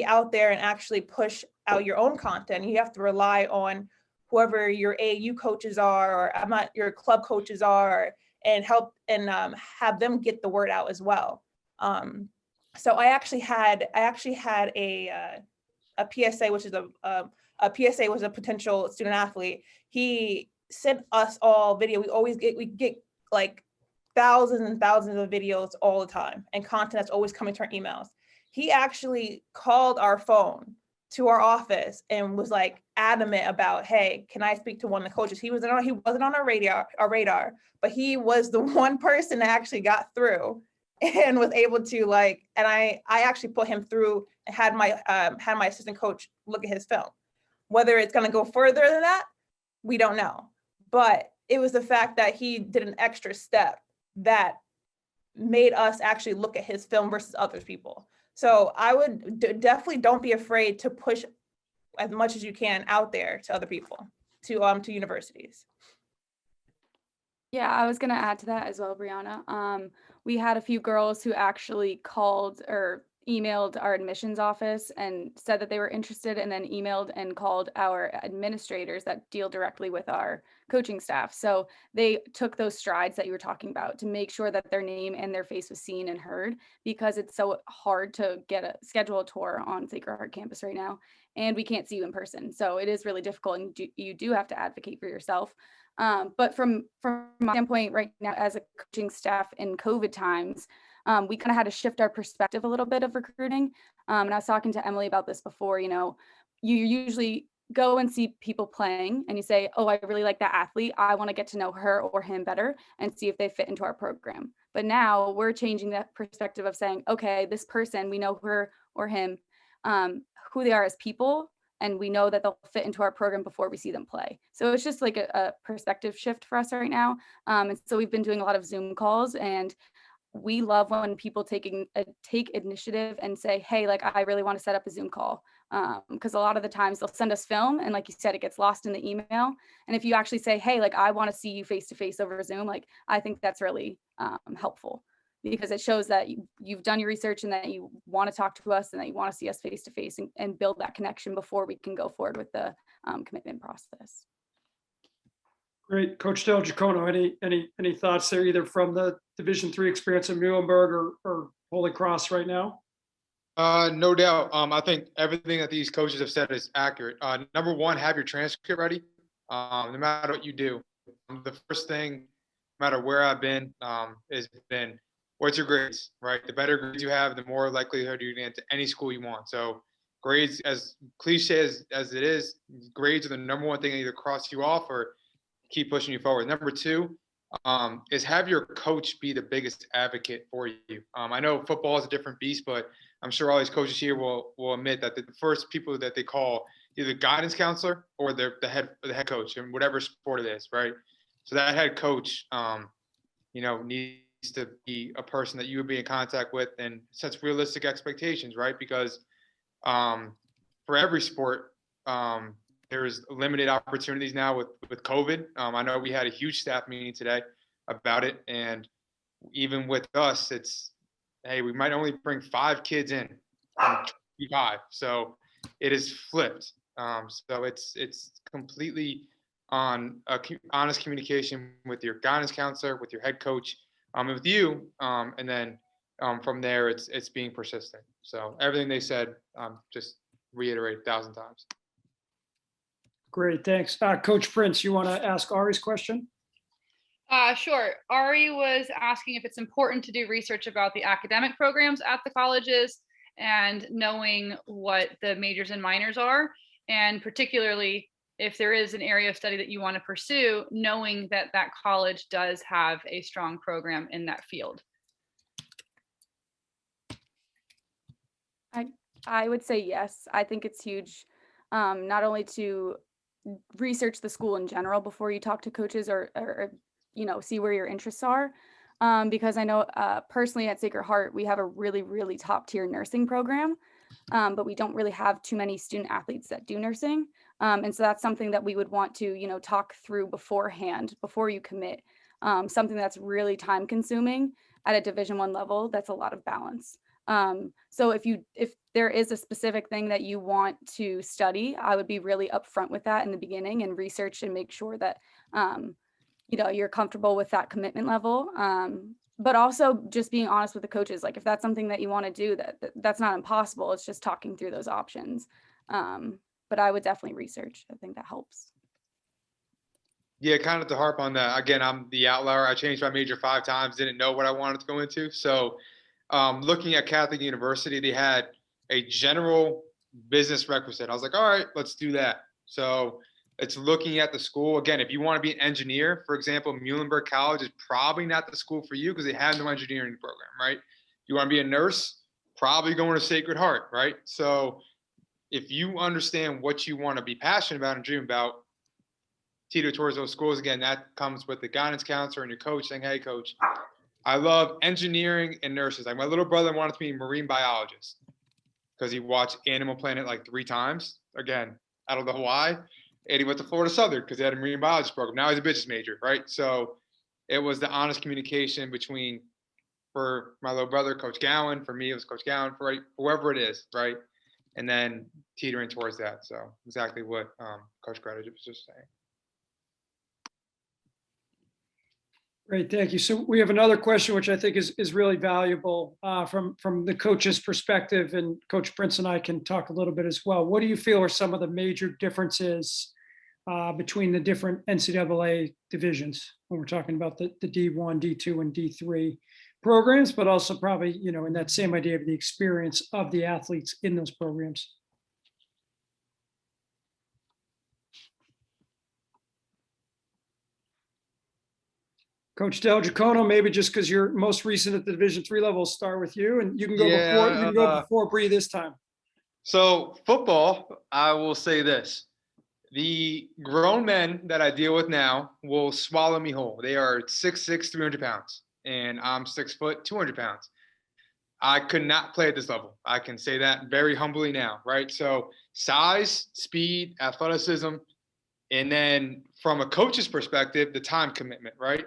out there and actually push out your own content. You have to rely on whoever your AAU coaches are, or your club coaches are, and help and have them get the word out as well. So I actually had a PSA, which is a PSA was a potential student athlete. He sent us all video. We get like thousands and thousands of videos all the time, and content that's always coming to our emails. He actually called our phone to our office and was like adamant about, hey, can I speak to one of the coaches? He wasn't on our radar, but he was the one person that actually got through and was able to and I actually put him through and had my assistant coach look at his film. Whether it's going to go further than that, we don't know. But it was the fact that he did an extra step that made us actually look at his film versus other people. So I would definitely don't be afraid to push as much as you can out there to other people, to universities. Yeah, I was going to add to that as well, Brianna. We had a few girls who actually called or emailed our admissions office and said that they were interested, and then emailed and called our administrators that deal directly with our coaching staff. So they took those strides that you were talking about to make sure that their name and their face was seen and heard, because it's so hard to schedule a tour on Sacred Heart campus right now, and we can't see you in person. So it is really difficult, and you do have to advocate for yourself. But from my standpoint right now as a coaching staff in COVID times, we kind of had to shift our perspective a little bit of recruiting. And I was talking to Emily about this before. You usually go and see people playing and you say, oh, I really like that athlete. I want to get to know her or him better and see if they fit into our program. But now we're changing that perspective of saying, okay, this person, we know her or him, who they are as people, and we know that they'll fit into our program before we see them play. So it's just like a perspective shift for us right now. And so we've been doing a lot of Zoom calls, and we love when people take initiative and say, hey, I really want to set up a Zoom call. Because a lot of the times they'll send us film, and like you said, it gets lost in the email. And if you actually say, hey, I want to see you face to face over Zoom, I think that's really helpful, because it shows that you've done your research and that you want to talk to us and that you want to see us face to face and build that connection before we can go forward with the commitment process. Great. Coach Della, Jacono, any thoughts there, either from the Division III experience in Muhlenberg or Holy Cross right now? No doubt. I think everything that these coaches have said is accurate. Number one, have your transcript ready. No matter what you do, the first thing, no matter where I've been, has been, what's your grades, right? The better grades you have, the more likelihood you're going to get to any school you want. So grades, as cliche as it is, grades are the number one thing that either cross you off or keep pushing you forward. Number two is have your coach be the biggest advocate for you. I know football is a different beast, but I'm sure all these coaches here will admit that the first people that they call either guidance counselor or the head coach in whatever sport it is, right? So that head coach, needs to be a person that you would be in contact with and sets realistic expectations, right? Because for every sport, there's limited opportunities now with COVID. I know we had a huge staff meeting today about it, and even with us, it's, hey, we might only bring 5 kids in from 25. So it is flipped. So it's completely on honest communication with your guidance counselor, with your head coach, and with you. And then from there, it's being persistent. So everything they said, just reiterate 1,000 times. Great, thanks. Coach Prince, you want to ask Ari's question? Sure. Ari was asking if it's important to do research about the academic programs at the colleges and knowing what the majors and minors are, and particularly if there is an area of study that you want to pursue, knowing that that college does have a strong program in that field. I would say yes. I think it's huge, not only to research the school in general before you talk to coaches or see where your interests are. Because I know personally at Sacred Heart, we have a really, really top tier nursing program, but we don't really have too many student athletes that do nursing. And so that's something that we would want to, talk through beforehand, before you commit. Something that's really time consuming at a Division I level, that's a lot of balance. So if there is a specific thing that you want to study, I would be really upfront with that in the beginning and research and make sure that, you're comfortable with that commitment level. But also just being honest with the coaches, like if that's something that you want to do, that's not impossible. It's just talking through those options. But I would definitely research. I think that helps. Yeah, kind of to harp on that. Again, I'm the outlier. I changed my major 5 times, didn't know what I wanted to go into. So looking at Catholic University, they had a general business requisite. I was like, all right, let's do that. So it's looking at the school. Again, if you want to be an engineer, for example, Muhlenberg College is probably not the school for you because they have no engineering program, right? You want to be a nurse, probably going to Sacred Heart, right? So if you understand what you want to be passionate about and dream about, teeter towards those schools. Again, that comes with the guidance counselor and your coach saying, hey, coach, I love engineering and nurses. Like my little brother wanted to be a marine biologist because he watched Animal Planet like 3 times. Again, I don't know why. And he went to Florida Southern because they had a marine biology program. Now he's a business major, right? So it was the honest communication between, for my little brother, Coach Gowin. For me, it was Coach Gowin, for whoever it is, right? And then teetering towards that. So exactly what Coach Greta was just saying. Great, thank you. So we have another question, which I think is really valuable from the coach's perspective, and Coach Prince and I can talk a little bit as well. What do you feel are some of the major differences between the different NCAA divisions when we're talking about the D1, D2, and D3 programs, but also probably, in that same idea of the experience of the athletes in those programs? Coach Del Jacono, maybe just because you're most recent at the Division III level, start with you, and you can go before. You can go before Bree this time. So football, I will say this: the grown men that I deal with now will swallow me whole. They are 6'6", 300 pounds, and I'm 6 foot, 200 pounds. I could not play at this level. I can say that very humbly now, right? So size, speed, athleticism, and then from a coach's perspective, the time commitment, right?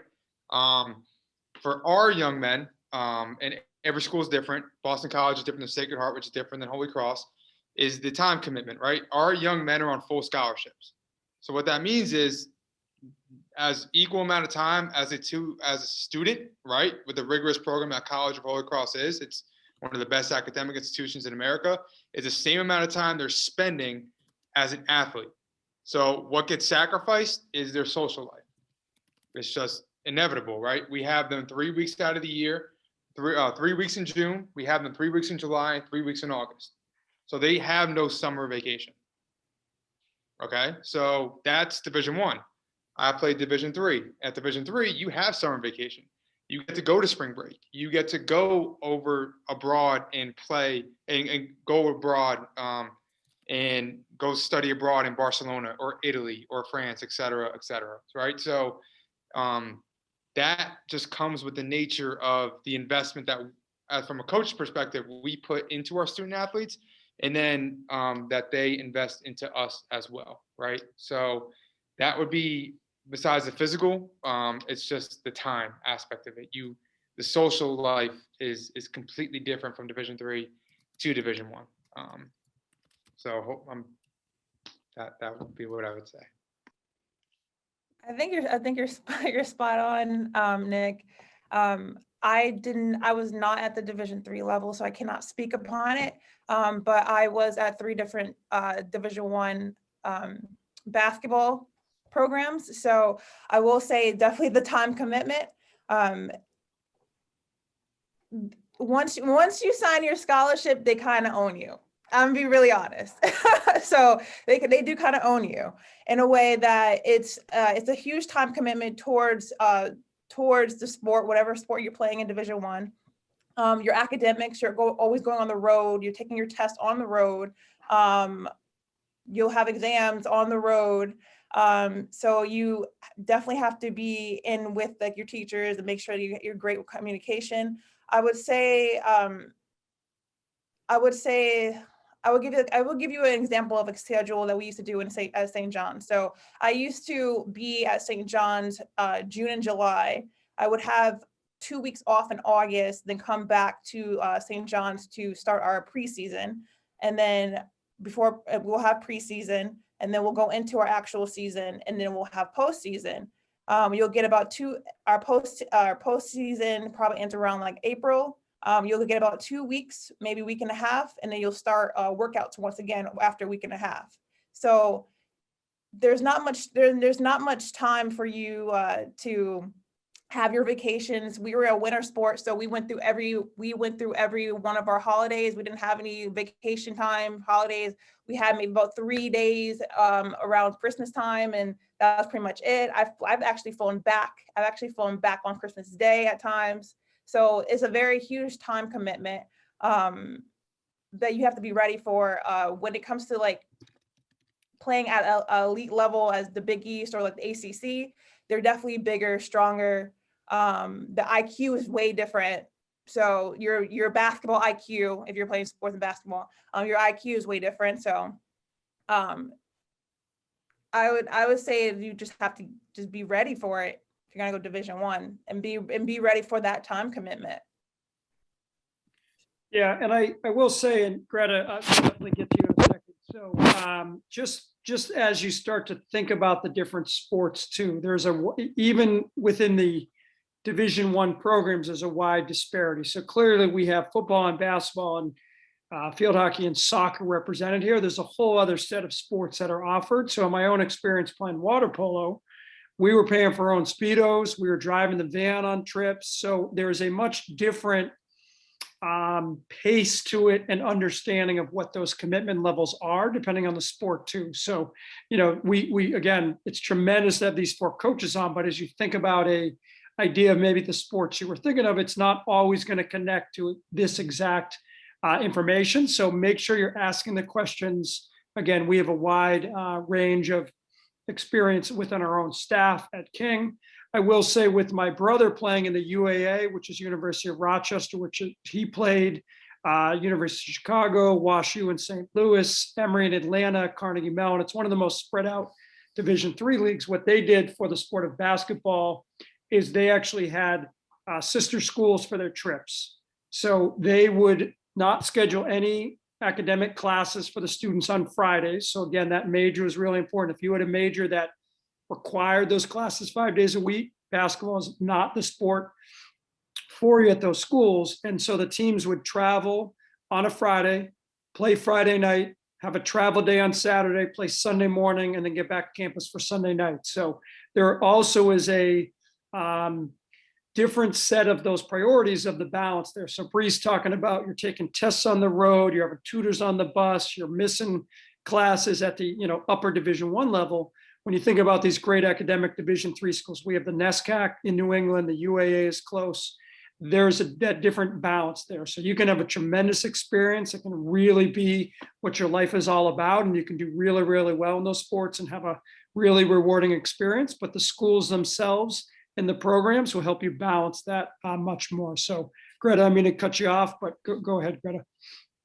For our young men, and every school is different. Boston College is different than Sacred Heart, which is different than Holy Cross, is the time commitment, right? Our young men are on full scholarships. So what that means is as equal amount of time as a student, right? With the rigorous program that College of Holy Cross is, it's one of the best academic institutions in America, is the same amount of time they're spending as an athlete. So what gets sacrificed is their social life. It's just inevitable, right? We have them 3 weeks out of the year, 3 weeks in June. We have them 3 weeks in July, 3 weeks in August. So they have no summer vacation. Okay, so that's Division I. I played Division III. At Division III, you have summer vacation. You get to go to spring break. You get to go over abroad and play and go abroad and go study abroad in Barcelona or Italy or France, et cetera, right? So that just comes with the nature of the investment that, from a coach's perspective, we put into our student athletes, and then that they invest into us as well, right? So that would be, besides the physical, it's just the time aspect of it. The social life is completely different from Division III to Division I. So that would be what I would say. I think you're spot on, Nick. I was not at the Division III level, so I cannot speak upon it. But I was at 3 different Division I basketball programs. So I will say definitely the time commitment. Once you sign your scholarship, they kind of own you. I'm gonna be really honest. So they do kind of own you in a way that it's a huge time commitment towards the sport, whatever sport you're playing in Division I. Your academics, you're always going on the road. You're taking your test on the road. You'll have exams on the road. So you definitely have to be in with like your teachers and make sure you're great with communication. I will give you an example of a schedule that we used to do at St. John's. So I used to be at St. John's June and July. I would have 2 weeks off in August, then come back to St. John's to start our preseason. And then before we'll have preseason, and then we'll go into our actual season, and then we'll have postseason. You'll get about our postseason probably ends around like April. You'll get about 2 weeks, maybe a week and a half, and then you'll start workouts once again after a week and a half. So there's not much time for you to have your vacations. We were a winter sport, so we went through every one of our holidays. We didn't have any vacation time holidays. We had maybe about 3 days around Christmas time, and that was pretty much it. I've actually flown back. I've actually flown back on Christmas Day at times. So it's a very huge time commitment that you have to be ready for when it comes to like playing at an elite level as the Big East or like the ACC. They're definitely bigger, stronger. The IQ is way different. So your basketball IQ, if you're playing sports and basketball, your IQ is way different. So I would say you just have to just be ready for it. If you're gonna go Division I and be ready for that time commitment. Yeah, and I will say, and Greta, I'll definitely get to you in a second. So just as you start to think about the different sports too, even within the Division I programs, there's a wide disparity. So clearly we have football and basketball and field hockey and soccer represented here. There's a whole other set of sports that are offered. So in my own experience playing water polo, we were paying for our own Speedos. We were driving the van on trips. So there's a much different pace to it and understanding of what those commitment levels are depending on the sport too. So, we again, it's tremendous to have these 4 coaches on, but as you think about a idea of maybe the sports you were thinking of, it's not always going to connect to this exact information. So make sure you're asking the questions. Again, we have a wide range of experience within our own staff at King. I will say with my brother playing in the UAA, which is University of Rochester, which he played, University of Chicago, WashU in St. Louis, Emory in Atlanta, Carnegie Mellon. It's one of the most spread out Division III leagues. What they did for the sport of basketball is they actually had sister schools for their trips. So they would not schedule any academic classes for the students on Fridays. So again, that major is really important. If you had a major that required those classes 5 days a week, basketball is not the sport for you at those schools. And so the teams would travel on a Friday, play Friday night, have a travel day on Saturday, play Sunday morning, and then get back to campus for Sunday night. So there also is a different set of those priorities of the balance there. So Bree's talking about you're taking tests on the road, you're having tutors on the bus, you're missing classes at the upper Division I level. When you think about these great academic Division III schools, we have the Ncaa in New England, the UAA is close. There's that different balance there. So you can have a tremendous experience. It can really be what your life is all about. And you can do really, really well in those sports and have a really rewarding experience. But the schools themselves and the programs will help you balance that much more. So Greta, I mean to cut you off, but go ahead, Greta.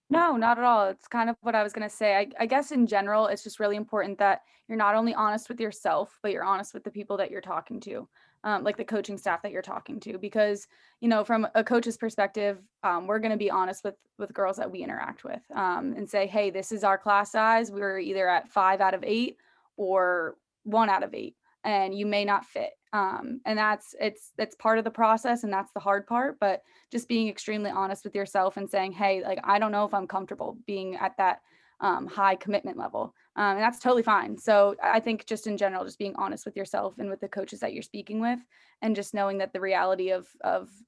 No, not at all. It's kind of what I was going to say. I guess in general, it's just really important that you're not only honest with yourself, but you're honest with the people that you're talking to, like the coaching staff that you're talking to, because, from a coach's perspective, we're going to be honest with girls that we interact with and say, hey, this is our class size. We're either at 5 out of 8 or 1 out of 8, and you may not fit. And that's part of the process, and that's the hard part, but just being extremely honest with yourself and saying, hey, like, I don't know if I'm comfortable being at that high commitment level. And that's totally fine. So I think just in general, just being honest with yourself and with the coaches that you're speaking with, and just knowing that the reality of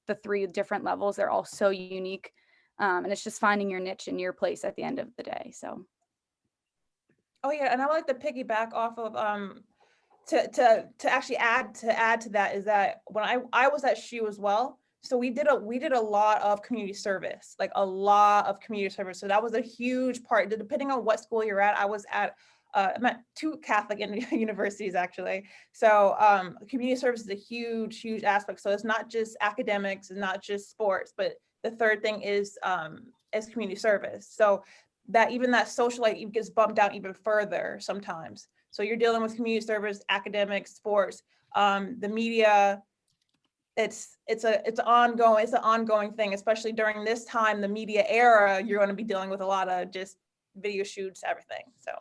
the 3 different levels, they're all so unique. And it's just finding your niche and your place at the end of the day. So. Oh yeah, and I would like to piggyback off of to actually add to that is that when I was at SHU as well, so we did a lot of community service, like a lot of community service. So that was a huge part. Depending on what school you're at, I was at I'm at 2 Catholic universities actually. So community service is a huge aspect. So it's not just academics, it's not just sports, but the third thing is community service. So that even that social life gets bumped out even further sometimes. So you're dealing with community service, academics, sports, the media. It's an ongoing thing, especially during this time, the media era. You're going to be dealing with a lot of just video shoots, everything. So.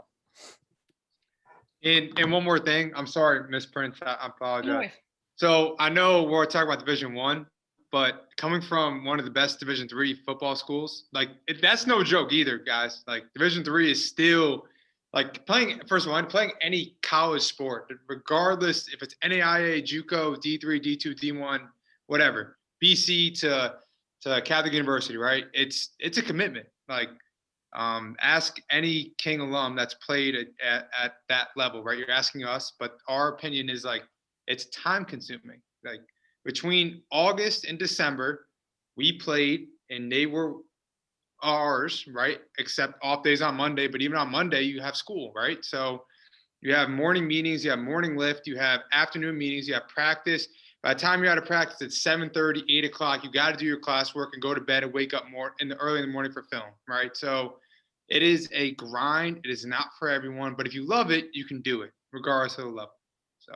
And one more thing, I'm sorry, Miss Prince, I apologize. No worries. So I know we're talking about Division I, but coming from one of the best Division III football schools, like that's no joke either, guys. Like Division III is still like playing any college sport, regardless if it's NAIA, JUCO, D3, D2, D1, whatever, BC to Catholic University, right? It's a commitment. Like ask any King alum that's played at that level, right? You're asking us, but our opinion is like it's time consuming. Like between August and December, we played and they were ours, right? Except off days on Monday, but even on Monday, you have school, right? So you have morning meetings, you have morning lift, you have afternoon meetings, you have practice. By the time you're out of practice, it's 7:30, 8 o'clock. You got to do your classwork and go to bed and wake up early in the morning for film, right? So it is a grind. It is not for everyone, but if you love it, you can do it, regardless of the level. So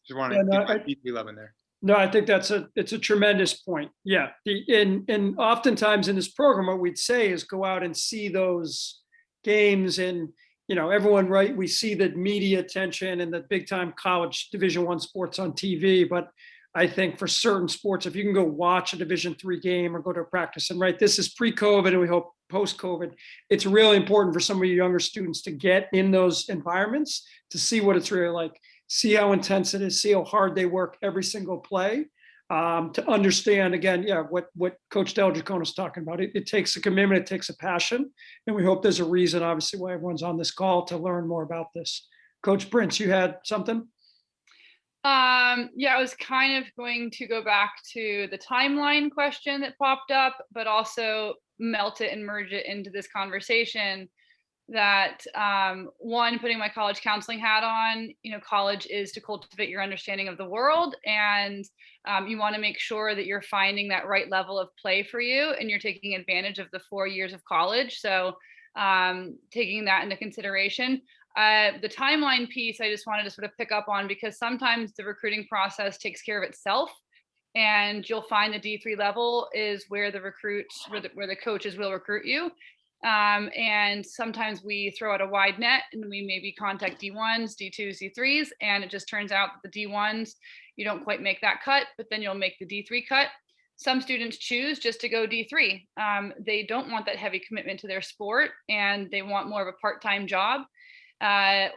just want to get my deeply love in there. No, I think it's a tremendous point. Yeah. And oftentimes in this program, what we'd say is go out and see those games and, everyone, right? We see the media attention and the big time college Division I sports on TV. But I think for certain sports, if you can go watch a Division III game or go to a practice, and right, this is pre-COVID and we hope post-COVID, it's really important for some of your younger students to get in those environments to see what it's really like. See how intense it is, see how hard they work every single play, to understand, again, what Coach Della Jacono is talking about. It takes a commitment, it takes a passion, and we hope there's a reason, obviously, why everyone's on this call to learn more about this. Coach Prince, you had something? I was kind of going to go back to the timeline question that popped up, but also melt it and merge it into this conversation that one, putting my college counseling hat on, college is to cultivate your understanding of the world, and you want to make sure that you're finding that right level of play for you and you're taking advantage of the 4 years of college. So taking that into consideration. The timeline piece, I just wanted to sort of pick up on, because sometimes the recruiting process takes care of itself. And you'll find the D3 level is where the coaches will recruit you. And sometimes we throw out a wide net and we maybe contact D1s, D2s, D3s, and it just turns out that the D1s, you don't quite make that cut, but then you'll make the D3 cut. Some students choose just to go D3. They don't want that heavy commitment to their sport and they want more of a part-time job,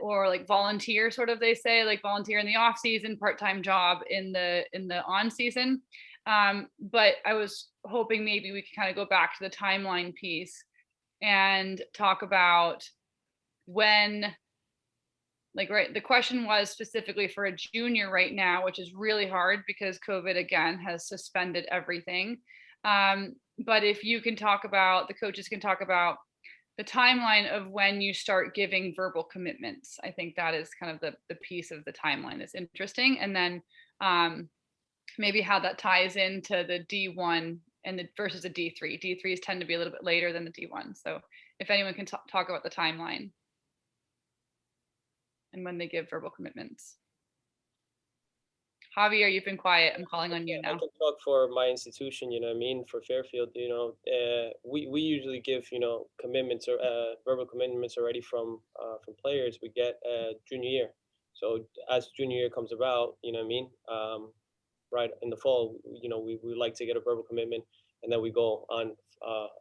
or like volunteer, sort of, they say, like volunteer in the off season, part-time job in the on season. But I was hoping maybe we could kind of go back to the timeline piece and talk about when, like, right, the question was specifically for a junior right now, which is really hard because COVID again has suspended everything. But if you can talk about, the coaches can talk about the timeline of when you start giving verbal commitments. I think that is kind of the piece of the timeline that's interesting. And then maybe how that ties into the D1 and versus a D3. D3s tend to be a little bit later than the D1. So if anyone can talk about the timeline and when they give verbal commitments. Javier, you've been quiet. I'm calling on you now. I can talk for my institution, for Fairfield, we usually give, commitments or verbal commitments already from players we get junior year. So as junior year comes about, right in the fall, we like to get a verbal commitment and then we go on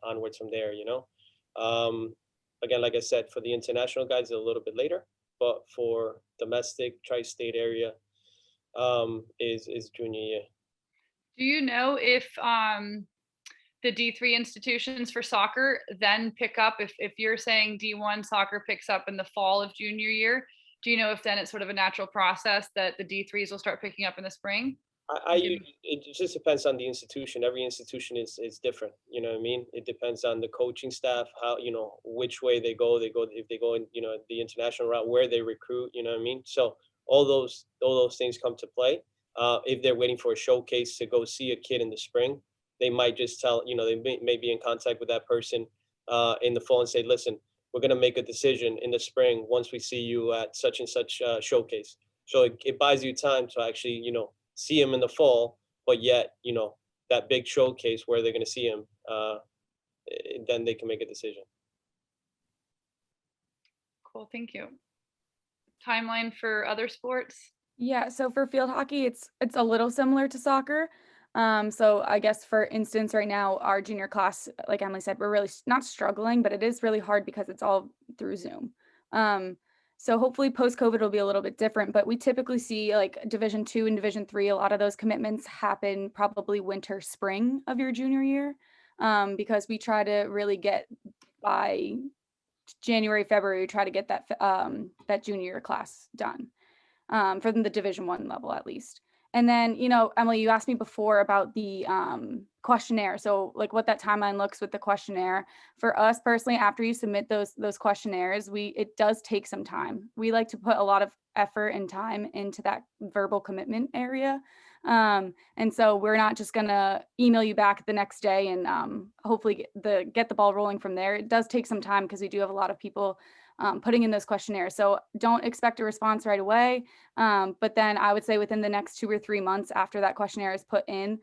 onwards from there, again, like I said, for the international guys, a little bit later, but for domestic tri-state area, is junior year. Do you know if the D3 institutions for soccer then pick up, if you're saying D1 soccer picks up in the fall of junior year, do you know if then it's sort of a natural process that the D3s will start picking up in the spring? It just depends on the institution. Every institution is different. You know what I mean? It depends on the coaching staff, how, you know, which way they go, if they go in, you know, the international route, where they recruit, you know what I mean? So all those things come to play. If they're waiting for a showcase to go see a kid in the spring, they might just tell, you know, they may be in contact with that person in the fall and say, listen, we're going to make a decision in the spring once we see you at such and such showcase. So it buys you time to actually, you know, see him in the fall, but yet, you know, that big showcase where they're going to see him, then they can make a decision. Cool, thank you. Timeline for other sports? Yeah, so for field hockey, it's a little similar to soccer. So I guess, for instance, right now, our junior class, like Emily said, we're really not struggling, but it is really hard because it's all through Zoom. So hopefully post-COVID will be a little bit different, but we typically see like Division II and Division III, a lot of those commitments happen probably winter, spring of your junior year, because we try to really get by January, February, try to get that that junior year class done for the Division I level at least. And then, you know, Emily, you asked me before about the questionnaire. So like what that timeline looks with the questionnaire. For us personally, after you submit those questionnaires, it does take some time. We like to put a lot of effort and time into that verbal commitment area. And so we're not just gonna email you back the next day and hopefully get the ball rolling from there. It does take some time because we do have a lot of people putting in those questionnaires. So don't expect a response right away. But then I would say within the next 2 or 3 months after that questionnaire is put in,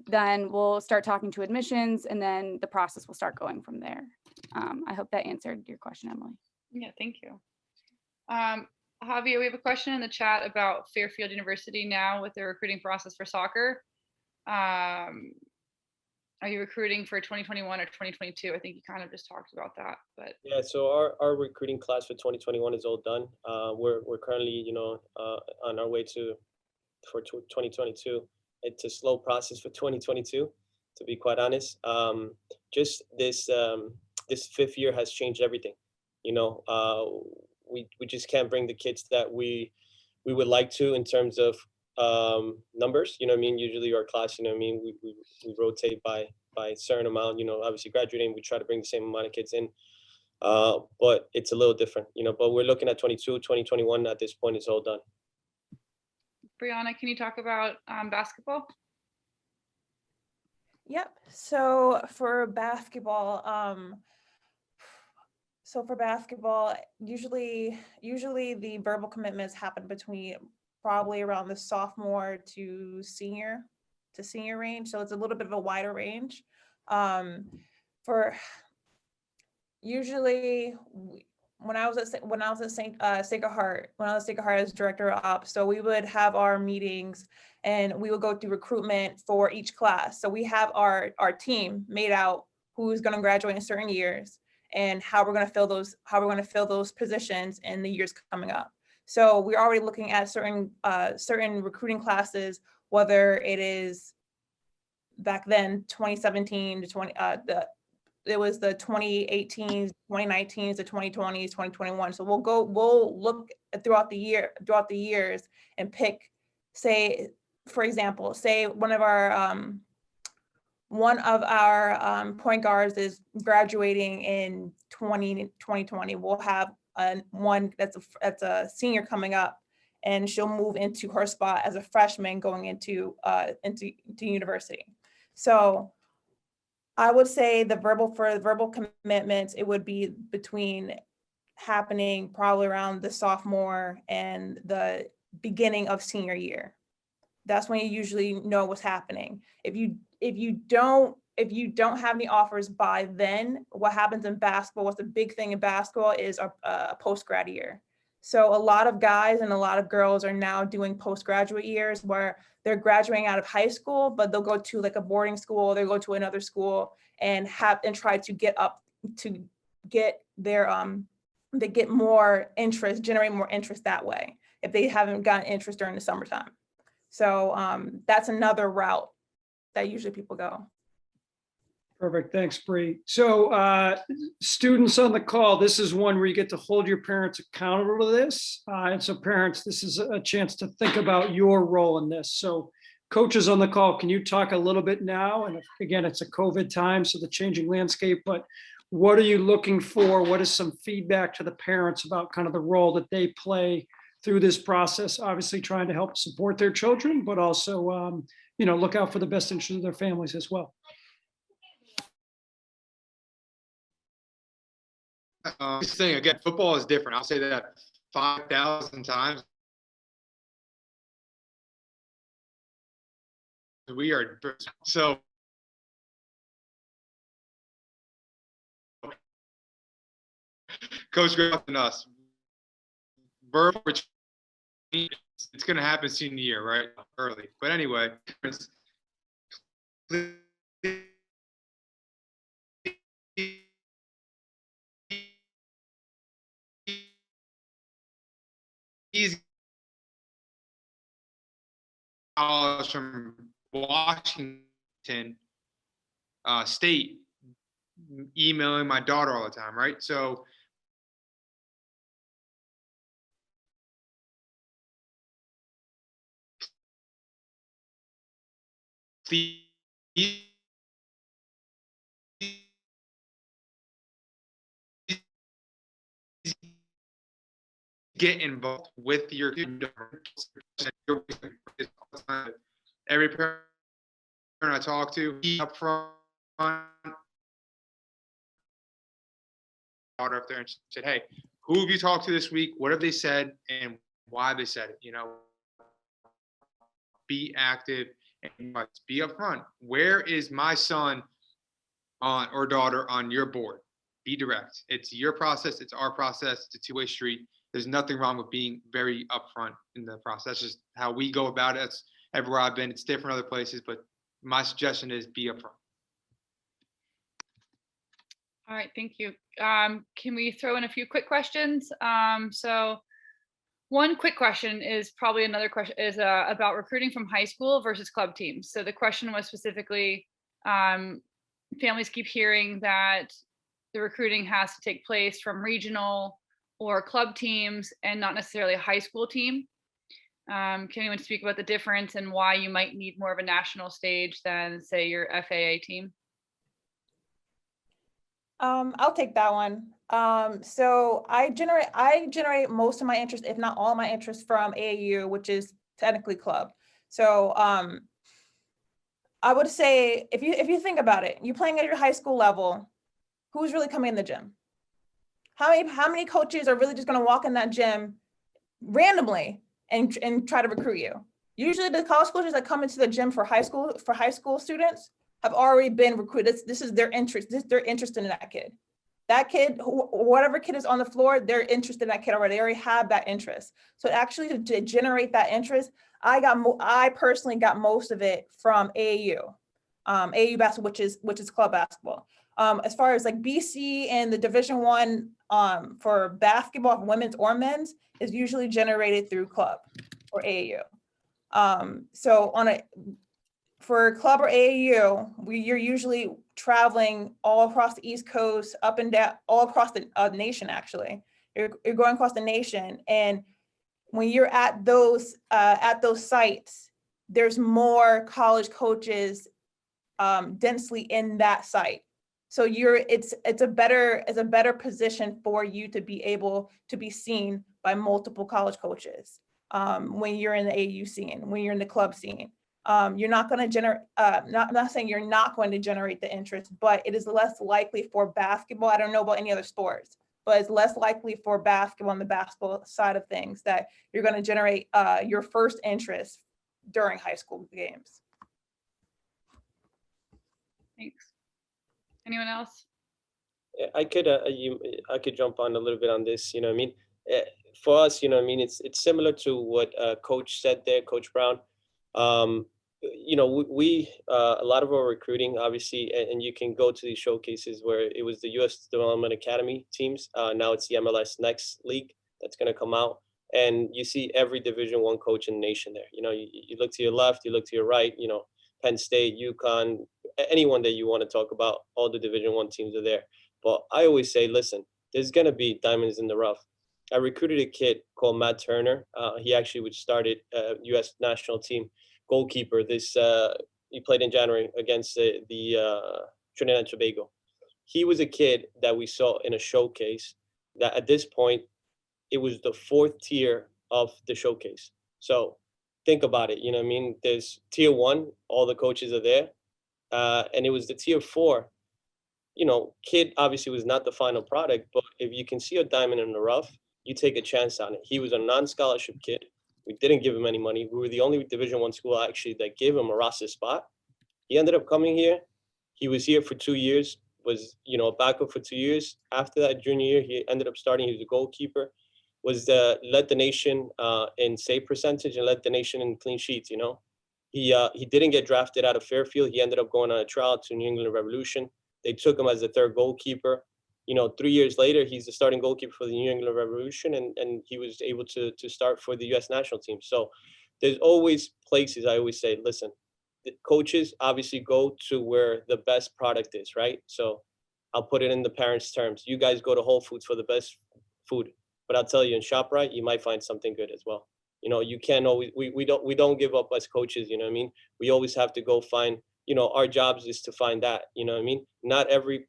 then we'll start talking to admissions and then the process will start going from there. I hope that answered your question, Emily. Yeah, thank you. Javier, we have a question in the chat about Fairfield University now with the recruiting process for soccer. Are you recruiting for 2021 or 2022? I think you kind of just talked about that, but yeah. So our recruiting class for 2021 is all done. We're currently, you know, on our way for 2022. It's a slow process for 2022, to be quite honest. Just this fifth year has changed everything. You know, we just can't bring the kids that we would like to in terms of numbers. You know what I mean? Usually our class, you know what I mean, we rotate by a certain amount. You know, obviously graduating, we try to bring the same amount of kids in, but it's a little different, you know. But we're looking at 2021 at this point. It's all done. Brianna, can you talk about basketball? Yep. So for basketball, usually the verbal commitments happen between probably around the sophomore to senior range. So it's a little bit of a wider range. For usually when I was at Sacred Heart as director of ops, so we would have our meetings and we would go through recruitment for each class. So we have our team made out who's going to graduate in certain years and how we're going to fill those positions in the years coming up. So we're already looking at certain recruiting classes, whether it is back then 2017 to it was the 2018s, 2019s, the 2020s, 2021. So we'll look throughout the years and pick, say, for example, say one of our point guards is graduating in 2020. We'll have one that's a senior coming up, and she'll move into her spot as a freshman going into university. So I would say for verbal commitments, it would be happening probably around the sophomore and the beginning of senior year. That's when you usually know what's happening. If you don't have any offers by then, what happens in basketball, what's the big thing in basketball is a post-grad year. So a lot of guys and a lot of girls are now doing postgraduate years where they're graduating out of high school, but they'll go to like a boarding school, they'll go to another school and try to get up to get they get more interest, generate more interest that way if they haven't gotten interest during the summertime. So that's another route that usually people go. Perfect. Thanks, Bree. So students on the call, this is one where you get to hold your parents accountable to this. And so parents, this is a chance to think about your role in this. So coaches on the call, can you talk a little bit now? And again, it's a COVID time, so the changing landscape, but what are you looking for? What is some feedback to the parents about kind of the role that they play through this process? Obviously trying to help support their children, but also, look out for the best interest of their families as well. This thing again, football is different. I'll say that 5,000 times. We are so. Coach Greta and us. It's going to happen senior year, right? Early. But anyway, he's from Washington State emailing my daughter all the time, right? So get involved with your every parent I talk to up front up there and said, hey, who have you talked to this week? What have they said and why they said it? Be active and be upfront. Where is my son on or daughter on your board? Be direct. It's your process. It's our process. It's a two-way street. There's nothing wrong with being very upfront in the process. That's just how we go about it. That's everywhere I've been. It's different other places, but my suggestion is be upfront. All right, thank you. Can we throw in a few quick questions? So one quick question is probably another question is about recruiting from high school versus club teams. So the question was specifically, families keep hearing that the recruiting has to take place from regional or club teams and not necessarily a high school team. Can anyone speak about the difference and why you might need more of a national stage than, say, your FAA team? I'll take that one. So I generate most of my interest, if not all my interest, from AAU, which is technically club. So I would say if you think about it, you're playing at your high school level, who's really coming in the gym? How many coaches are really just going to walk in that gym randomly and try to recruit you? Usually the college coaches that come into the gym for high school students have already been recruited. This is their interest. They're interested in that kid. That kid, whatever kid is on the floor, they're interested in that kid already. They already have that interest. So actually to generate that interest, I personally got most of it from AAU, AAU basketball, which is club basketball. As far as like BC and the Division I for basketball, women's or men's, is usually generated through club or AAU. So for club or AAU, you're usually traveling all across the East Coast, up and down, all across the nation. Actually, you're going across the nation, and when you're at those sites, there's more college coaches densely in that site. So it's a better position for you to be able to be seen by multiple college coaches when you're in the AAU scene, when you're in the club scene. You're not going to generate, not saying you're not going to generate the interest, but it is less likely for basketball. I don't know about any other sports, but it's less likely for basketball on the basketball side of things that you're going to generate your first interest during high school games. Thanks. Anyone else? I could jump on a little bit on this. I mean, for us, I mean, it's similar to what Coach said there, Coach Brown. we a lot of our recruiting, obviously, and you can go to these showcases where it was the U.S. Development Academy teams. Now it's the MLS Next League that's going to come out, and you see every Division I coach in the nation there. You look to your left, you look to your right. Penn State, UConn, anyone that you want to talk about, all the Division I teams are there. But I always say, listen, there's going to be diamonds in the rough. I recruited a kid called Matt Turner. He actually started U.S. national team goalkeeper. He played in January against the Trinidad and Tobago. He was a kid that we saw in a showcase that at this point, it was the 4th tier of the showcase. So think about it. There's tier 1, all the coaches are there. And it was the tier 4, kid obviously was not the final product, but if you can see a diamond in the rough, you take a chance on it. He was a non-scholarship kid. We didn't give him any money. We were the only Division I school actually that gave him a roster spot. He ended up coming here. He was here for 2 years, was, a backup for 2 years. After that junior year, he ended up starting. He was a goalkeeper, led the nation in save percentage and led the nation in clean sheets, He didn't get drafted out of Fairfield. He ended up going on a trial to New England Revolution. They took him as the 3rd goalkeeper. 3 years later, he's the starting goalkeeper for the New England Revolution, and he was able to start for the U.S. national team. So there's always places. I always say, listen, the coaches obviously go to where the best product is, right? So I'll put it in the parents' terms. You guys go to Whole Foods for the best food, but I'll tell you, in ShopRite, you might find something good as well. You can't always. We don't give up as coaches. We always have to go find. Our jobs is to find that. Not every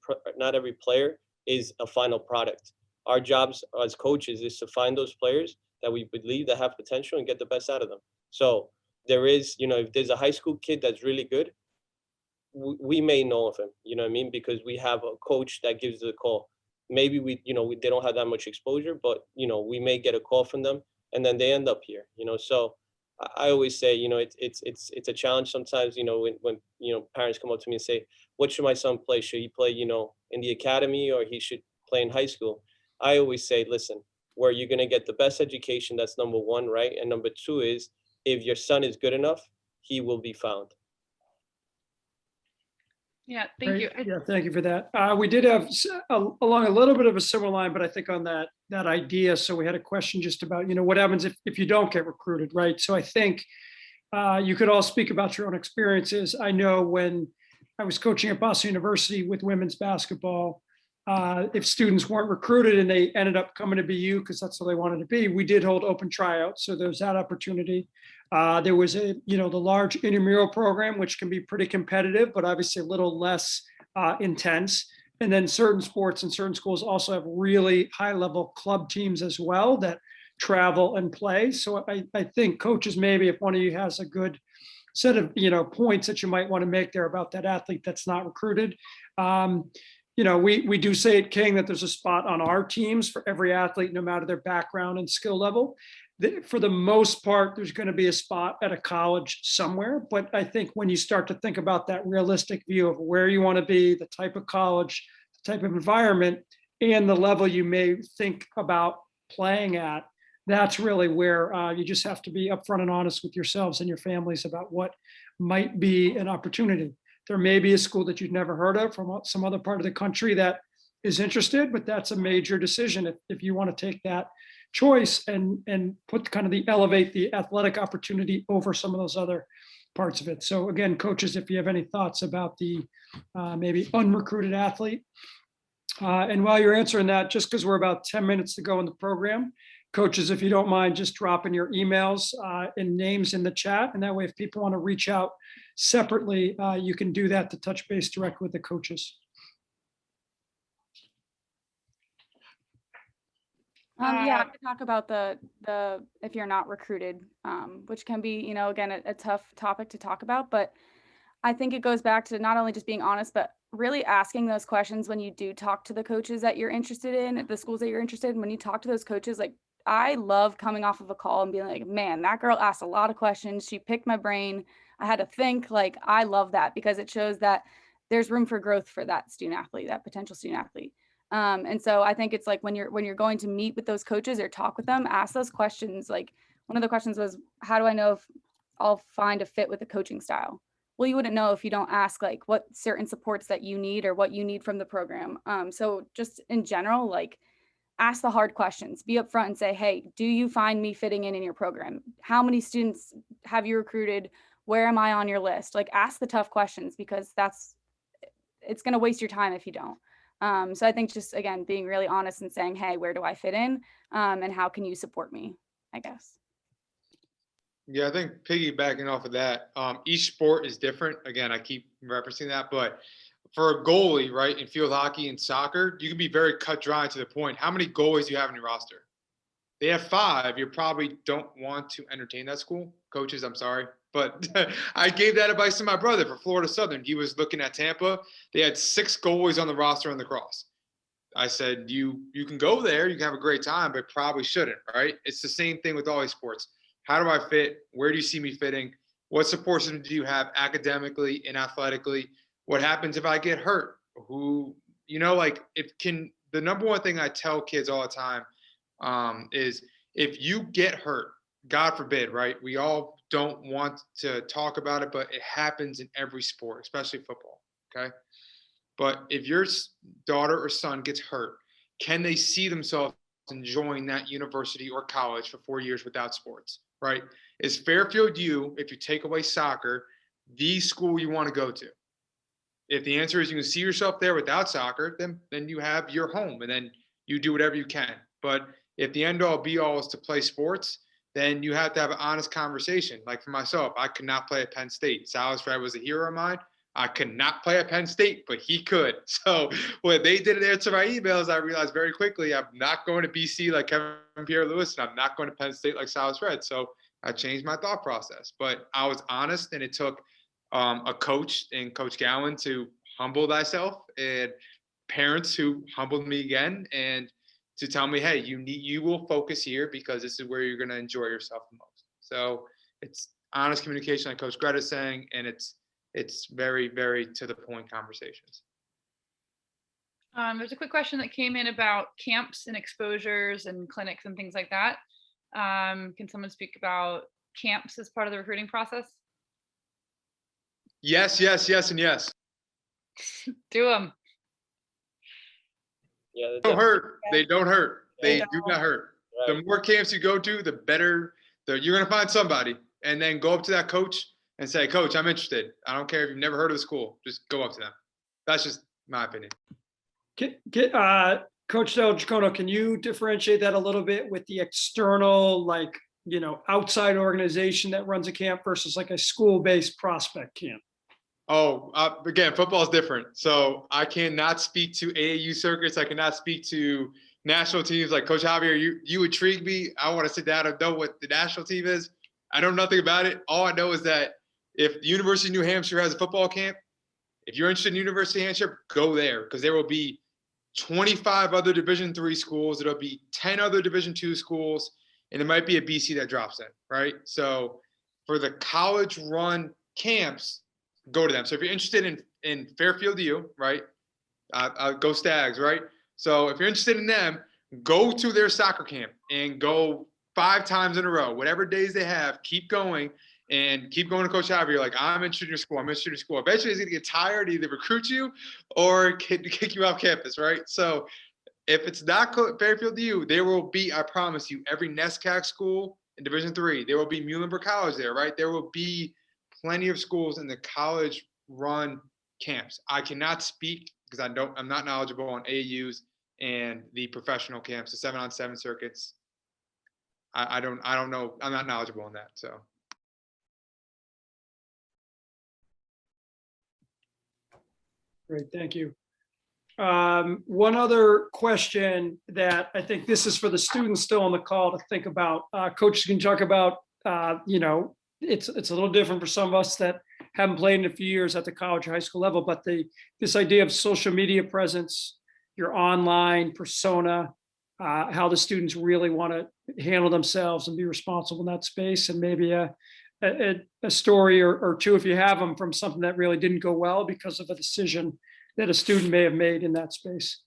player is a final product. Our jobs as coaches is to find those players that we believe that have potential and get the best out of them. So there is, if there's a high school kid that's really good, we may know of him, because we have a coach that gives the call. Maybe they don't have that much exposure, but, we may get a call from them and then they end up here, so I always say, it's a challenge sometimes, when parents come up to me and say, what should my son play? Should he play, in the academy, or he should play in high school? I always say, listen, where you're going to get the best education, that's number 1, right? And number 2 is, if your son is good enough, he will be found. Yeah, thank you. Yeah, thank you for that. We did have along a little bit of a similar line, but I think on that idea. So we had a question just about, what happens if you don't get recruited, right? So I think you could all speak about your own experiences. I know when I was coaching at Boston University with women's basketball, if students weren't recruited and they ended up coming to BU because that's what they wanted to be, we did hold open tryouts. So there's that opportunity. There was the large intramural program, which can be pretty competitive, but obviously a little less intense. And then certain sports and certain schools also have really high level club teams as well that travel and play. So I think coaches, maybe if one of you has a good set of, points that you might want to make there about that athlete that's not recruited. We do say at King that there's a spot on our teams for every athlete, no matter their background and skill level. For the most part, there's going to be a spot at a college somewhere. But I think when you start to think about that realistic view of where you want to be, the type of college, the type of environment, and the level you may think about playing at, that's really where you just have to be upfront and honest with yourselves and your families about what might be an opportunity. There may be a school that you've never heard of from some other part of the country that is interested, but that's a major decision if you want to take that choice and put elevate the athletic opportunity over some of those other parts of it. So again, coaches, if you have any thoughts about the maybe unrecruited athlete. And while you're answering that, just because we're about 10 minutes to go in the program, coaches, if you don't mind just dropping your emails and names in the chat. And that way, if people want to reach out separately, you can do that to touch base directly with the coaches. Yeah, I could talk about the if you're not recruited, which can be, again, a tough topic to talk about. But I think it goes back to not only just being honest, but really asking those questions when you do talk to the coaches that you're interested in, the schools that you're interested in. When you talk to those coaches, like, I love coming off of a call and being like, man, that girl asked a lot of questions. She picked my brain. I had to think. Like, I love that because it shows that there's room for growth for that student athlete, that potential student athlete. And so I think it's like when you're going to meet with those coaches or talk with them, ask those questions. Like, one of the questions was, how do I know if I'll find a fit with the coaching style. Well, you wouldn't know if you don't ask like what certain supports that you need or what you need from the program. So just in general, like ask the hard questions, be upfront and say, hey, do you find me fitting in your program? How many students have you recruited? Where am I on your list? Like ask the tough questions, because it's going to waste your time if you don't. So I think just, again, being really honest and saying, hey, where do I fit in? And how can you support me, I guess. Yeah, I think piggybacking off of that, each sport is different. Again, I keep referencing that, but for a goalie, right, in field hockey and soccer, you can be very cut dry to the point. How many goalies do you have in your roster? They have 5. You probably don't want to entertain that school. Coaches, I'm sorry. But I gave that advice to my brother for Florida Southern. He was looking at Tampa. They had 6 goalies on the roster in the cross. I said, you can go there. You can have a great time, but probably shouldn't, right? It's the same thing with all these sports. How do I fit? Where do you see me fitting? What support system do you have academically and athletically? What happens if I get hurt? The number one thing I tell kids all the time is if you get hurt, God forbid, right? We all don't want to talk about it, but it happens in every sport, especially football, okay? But if your daughter or son gets hurt, can they see themselves enjoying that university or college for 4 years without sports, right? Is Fairfield U, if you take away soccer, the school you want to go to? If the answer is you can see yourself there without soccer, then you have your home and then you do whatever you can. But if the end all be all is to play sports, then you have to have an honest conversation. Like for myself, I could not play at Penn State. Silas Fred was a hero of mine. I could not play at Penn State, but he could. So when they did answer my emails, I realized very quickly I'm not going to BC like Kevin Pierre-Louis, and I'm not going to Penn State like Silas Fred. So I changed my thought process. But I was honest, and it took a coach and Coach Gowin to humble thyself, and parents who humbled me again, and to tell me, hey, you will focus here because this is where you're going to enjoy yourself the most. So it's honest communication, like Coach Greta is saying, and it's very, very to the point conversations. There's a quick question that came in about camps and exposures and clinics and things like that. Can someone speak about camps as part of the recruiting process? Yes, and yes. Do them. Yeah, They don't hurt. They don't hurt. They They do not hurt. Right. The more camps you go to, the better. You're going to find somebody, and then go up to that coach and say, Coach, I'm interested. I don't care if you've never heard of the school. Just go up to them. That's just my opinion. Coach Del Jacono, can you differentiate that a little bit with the external, like, outside organization that runs a camp versus like a school-based prospect camp? Oh, again, football is different. So I cannot speak to AAU circuits. I cannot speak to national teams. Like Coach Javier, you intrigue me. I want to sit down and know what the national team is. I know nothing about it. All I know is that if the University of New Hampshire has a football camp, if you're interested in University of New Hampshire, go there, because there will be 25 other Division III schools. There'll be 10 other Division II schools, and there might be a BC that drops in, right? So for the college-run camps, go to them. So if you're interested in Fairfield U, right? Go Stags, right? So if you're interested in them, go to their soccer camp and go 5 times in a row. Whatever days they have, keep going and keep going to Coach Javier. Like, I'm interested in your school. I'm interested in your school. Eventually, he's going to get tired, either recruit you or kick you off campus, right? So if it's not Fairfield U, there will be, I promise you, every Ncaa school in Division III. There will be Muhlenberg College there, right? There will be plenty of schools in the college-run camps. I cannot speak because I'm not knowledgeable on AAUs and the professional camps, the 7-on-7 circuits. I don't know. I'm not knowledgeable on that. So. Great, thank you. One other question that I think this is for the students still on the call to think about. Coaches can talk about, it's a little different for some of us that haven't played in a few years at the college or high school level, but this idea of social media presence, your online persona, how the students really want to handle themselves and be responsible in that space, and maybe a story or two, if you have them, from something that really didn't go well because of a decision that a student may have made in that space.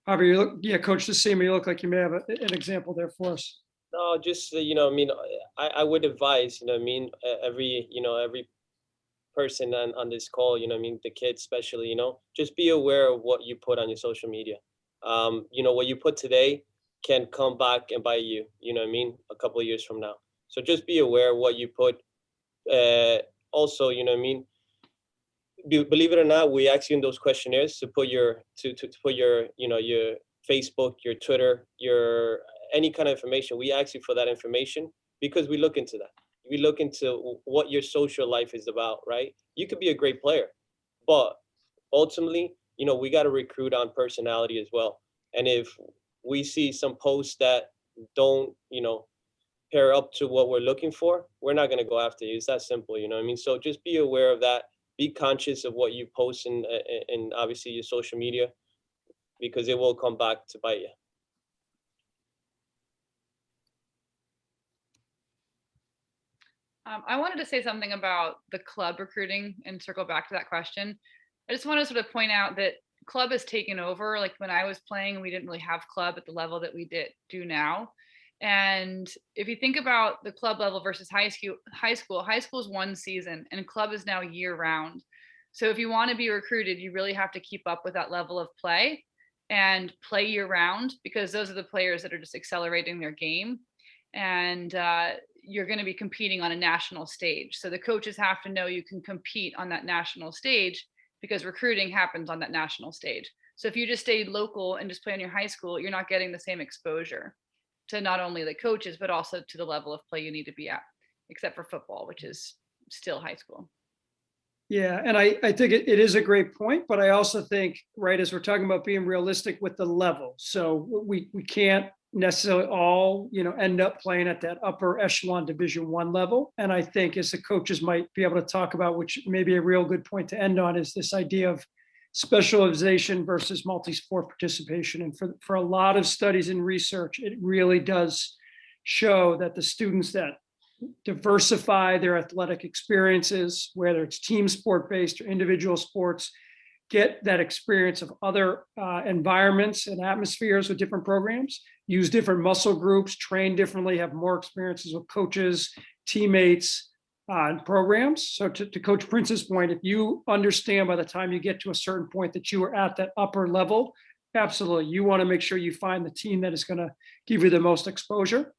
Javier, you look, yeah, Coach Decima, you look like you may have an example there for us. No, just, I would advise, every person on this call, the kids especially, just be aware of what you put on your social media. What you put today can come back and bite you, a couple of years from now. So just be aware of what you put. Also, believe it or not, we ask you in those questionnaires to put to put your, your Facebook, your Twitter, your any kind of information. We ask you for that information because we look into that. We look into what your social life is about, right? You could be a great player, but ultimately, we got to recruit on personality as well. And if we see some posts that don't, pair up to what we're looking for, we're not going to go after you. It's that simple, So just be aware of that. Be conscious of what you post in obviously your social media, because it will come back to bite you. I wanted to say something about the club recruiting and circle back to that question. I just want to sort of point out that club has taken over. Like when I was playing, we didn't really have club at the level that we do now. And if you think about the club level versus high school is one season and club is now year round. So if you want to be recruited, you really have to keep up with that level of play and play year round, because those are the players that are just accelerating their game. And you're going to be competing on a national stage. So the coaches have to know you can compete on that national stage, because recruiting happens on that national stage. So if you just stay local and just play on your high school, you're not getting the same exposure to not only the coaches, but also to the level of play you need to be at, except for football, which is still high school. Yeah, and I think it is a great point, but I also think, right, as we're talking about being realistic with the level, so we can't necessarily all, end up playing at that upper echelon Division I level. And I think as the coaches might be able to talk about, which may be a real good point to end on, is this idea of specialization versus multi-sport participation. And for a lot of studies and research, it really does show that the students that diversify their athletic experiences, whether it's team sport based or individual sports, get that experience of other environments and atmospheres with different programs, use different muscle groups, train differently, have more experiences with coaches, teammates, and programs. So to Coach Prince's point, if you understand by the time you get to a certain point that you are at that upper level, absolutely, you want to make sure you find the team that is going to give you the most exposure.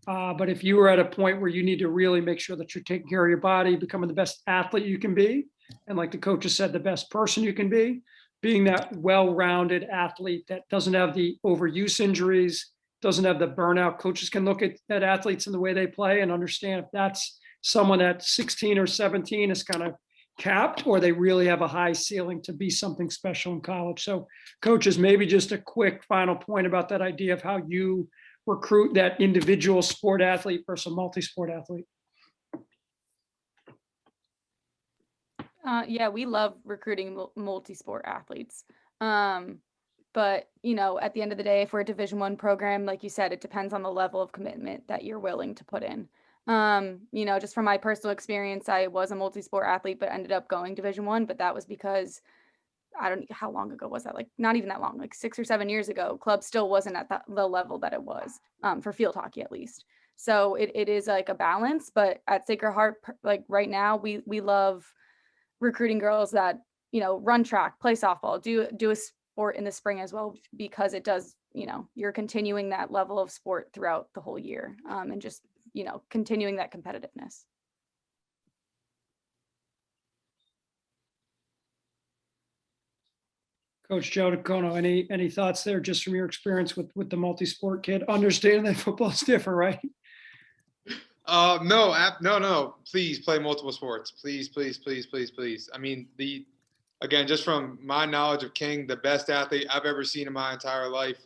But if you are at a point where you need to really make sure that you're taking care of your body, becoming the best athlete you can be, and like the coaches said, the best person you can be, being that well-rounded athlete that doesn't have the overuse injuries, doesn't have the burnout. Coaches can look at athletes and the way they play and understand if that's someone at 16 or 17 is kind of capped, or they really have a high ceiling to be something special in college. So coaches, maybe just a quick final point about that idea of how you recruit that individual sport athlete versus a multi-sport athlete. Yeah, we love recruiting multi-sport athletes. But, at the end of the day, if we're a Division I program, like you said, it depends on the level of commitment that you're willing to put in. Just from my personal experience, I was a multi-sport athlete, but ended up going Division I, but that was because I don't know how long ago was that? Like not even that long, like 6 or 7 years ago, club still wasn't at the level that it was for field hockey, at least. So it is like a balance, but at Sacred Heart, like right now, we love recruiting girls that, run track, play softball, do a sport in the spring as well, because it does, you're continuing that level of sport throughout the whole year, and just, continuing that competitiveness. Coach Jacono, any thoughts there, just from your experience with the multi-sport kid, understanding that football is different, right? No. Please play multiple sports. Please. I mean, again, just from my knowledge of King, the best athlete I've ever seen in my entire life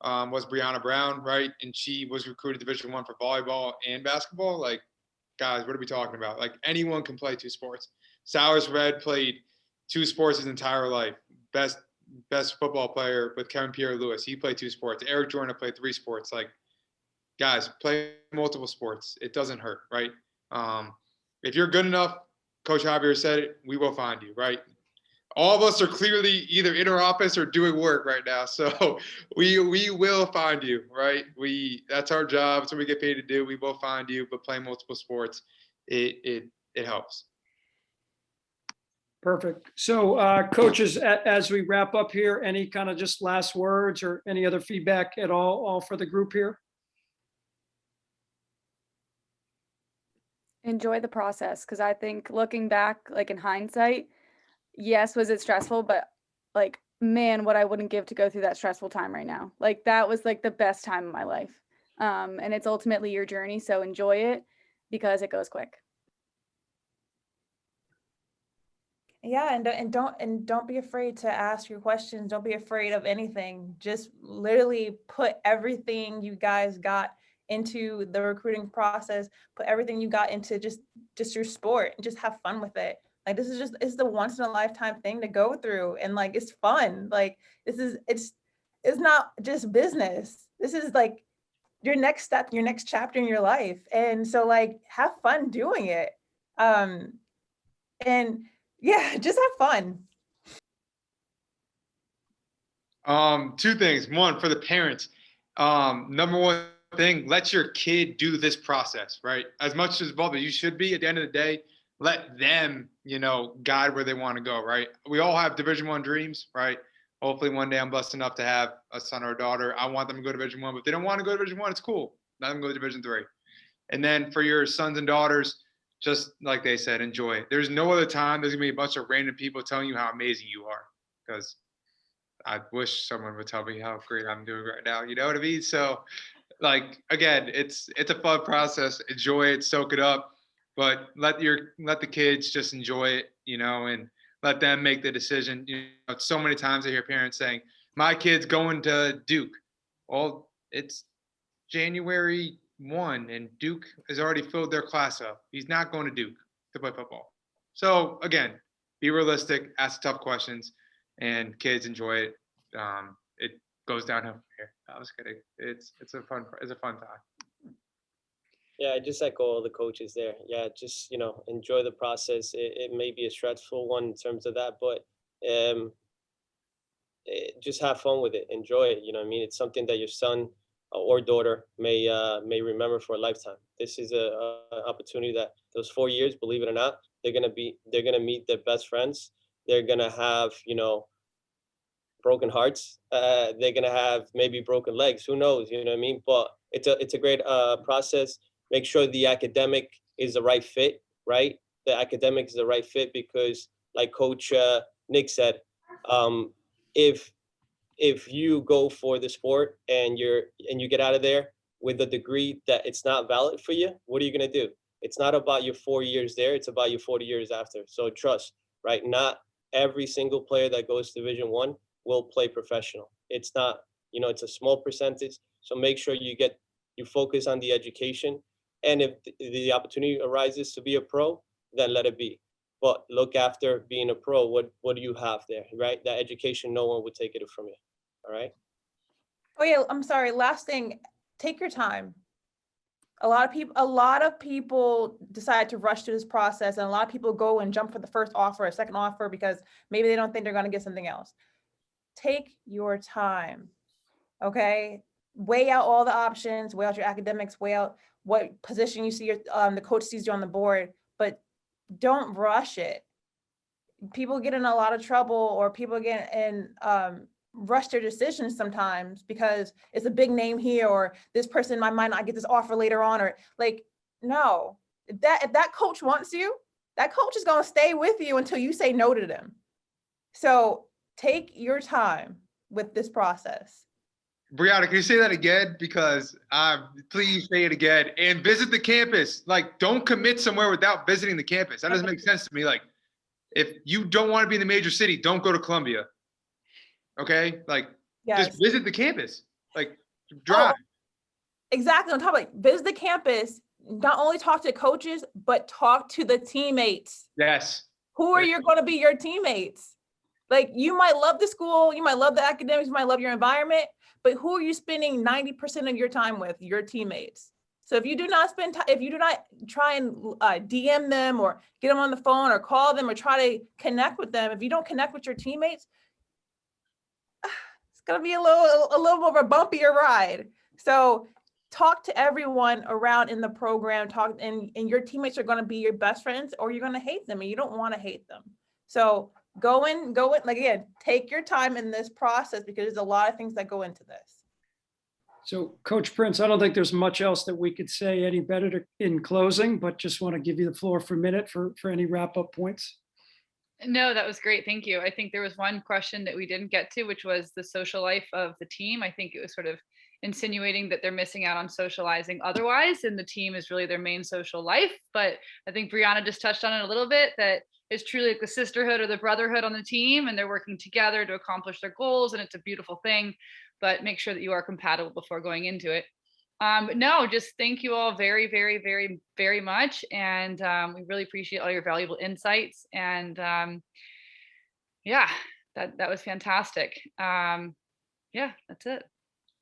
was Briana Brown, right? And she was recruited Division I for volleyball and basketball. Like, guys, what are we talking about? Like, anyone can play two sports. Sowers Red played two sports his entire life. Best football player with Kevin Pierre-Louis. He played two sports. Eric Jordan played three sports. Like, guys, play multiple sports. It doesn't hurt, right? If you're good enough, Coach Javier said it, we will find you, right? all of us are clearly either in our office or doing work right now. So we will find you, right? That's our job. That's what we get paid to do. We will find you, but playing multiple sports, it helps. Perfect. So coaches, as we wrap up here, any kind of just last words or any other feedback at all for the group here? Enjoy the process, because I think looking back, like in hindsight, yes, was it stressful, but like, man, what I wouldn't give to go through that stressful time right now. Like that was like the best time of my life. And it's ultimately your journey. So enjoy it because it goes quick. Yeah, and don't be afraid to ask your questions. Don't be afraid of anything. Just literally put everything you guys got into the recruiting process, put everything you got into just your sport, and just have fun with it. Like it's the once in a lifetime thing to go through, and like it's fun. Like it's not just business. This is like your next step, your next chapter in your life. And so like have fun doing it. And yeah, just have fun. Two things. One, for the parents, number one thing, let your kid do this process, right? As much as involved as you should be, at the end of the day, let them, guide where they want to go, right? We all have Division I dreams, right? Hopefully one day I'm blessed enough to have a son or a daughter. I want them to go to Division I, but if they don't want to go to Division I, it's cool. Let them go to Division III. And then for your sons and daughters, just like they said, enjoy it. There's no other time there's gonna be a bunch of random people telling you how amazing you are, because I wish someone would tell me how great I'm doing right now. You know what I mean? So like, again, it's a fun process. Enjoy it, soak it up, but let the kids just enjoy it, and let them make the decision. So many times I hear parents saying, my kid's going to Duke. Well, it's January 1 and Duke has already filled their class up. He's not going to Duke to play football. So again, be realistic, ask tough questions, and kids enjoy it. It goes downhill from here. I was kidding. It's a fun time. Yeah, I just echo all the coaches there. Yeah, just enjoy the process. It may be a stressful one in terms of that, but just have fun with it. Enjoy it. You know what I mean? It's something that your son or daughter may remember for a lifetime. This is a opportunity that those 4 years, believe it or not, they're gonna meet their best friends. They're gonna have broken hearts. They're gonna have maybe broken legs. Who knows? You know what I mean? But it's a great process. Make sure the academic is the right fit, right? The academic is the right fit, because like Coach Nick said, if you go for the sport and you get out of there with a degree that it's not valid for you, what are you gonna do? It's not about your 4 years there, it's about your 40 years after. So trust, right? Not every single player that goes to Division I will play professional. It's not, it's a small percentage. So make sure you focus on the education. And if the opportunity arises to be a pro, then let it be. But look after being a pro, what do you have there, right? That education, no one would take it from you. All right. Oh yeah, I'm sorry. Last thing, take your time. A lot of people decide to rush through this process, and a lot of people go and jump for the first offer, a second offer, because maybe they don't think they're going to get something else. Take your time. Okay. Weigh out all the options, weigh out your academics, weigh out what position you see the coach sees you on the board, but don't rush it. People get in a lot of trouble, or people get in rush their decisions sometimes because it's a big name here, or this person might not get this offer later on, or like, no, if that coach wants you, that coach is going to stay with you until you say no to them. So take your time with this process. Brianna, can you say that again? Because please say it again. And visit the campus. Like, don't commit somewhere without visiting the campus. That doesn't make sense to me. Like, if you don't want to be in the major city, don't go to Columbia. Okay? Like, Yes. Just visit the campus. Like, drive. Oh, exactly. On top of it, visit the campus. Not only talk to coaches, but talk to the teammates. Yes. Who are going to be your teammates? Like, you might love the school, you might love the academics, you might love your environment, but who are you spending 90% of your time with? Your teammates. So if you do not if you do not try and DM them or get them on the phone or call them or try to connect with them, if you don't connect with your teammates, it's gonna be a little more of a bumpier ride. So talk to everyone around in the program, and your teammates are gonna be your best friends, or you're gonna hate them and you don't wanna hate them. So go in, like again, take your time in this process because there's a lot of things that go into this. So Coach Prince, I don't think there's much else that we could say any better in closing, but just want to give you the floor for a minute for any wrap up points. No, that was great. Thank you. I think there was one question that we didn't get to, which was the social life of the team. I think it was sort of insinuating that they're missing out on socializing otherwise, and the team is really their main social life. But I think Brianna just touched on it a little bit, that it's truly like the sisterhood or the brotherhood on the team, and they're working together to accomplish their goals, and it's a beautiful thing. But make sure that you are compatible before going into it. No, just thank you all very, very, very, very much. And we really appreciate all your valuable insights. And yeah, that was fantastic. Yeah, that's it.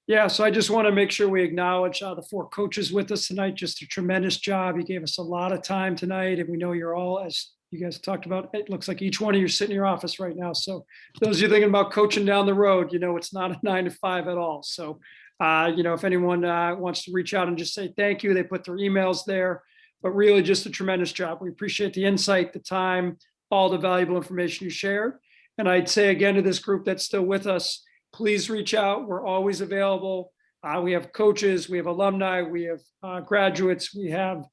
Yeah, so I just want to make sure we acknowledge the 4 coaches with us tonight. Just a tremendous job. You gave us a lot of time tonight, and we know you're all, as you guys talked about, it looks like each one of you sitting in your office right now. So those of you thinking about coaching down the road, it's not a 9 to 5 at all. So, if anyone wants to reach out and just say thank you, they put their emails there, but really just a tremendous job. We appreciate the insight, the time, all the valuable information you shared. And I'd say again to this group that's still with us, please reach out. We're always available. We have coaches, we have alumni, we have graduates, we have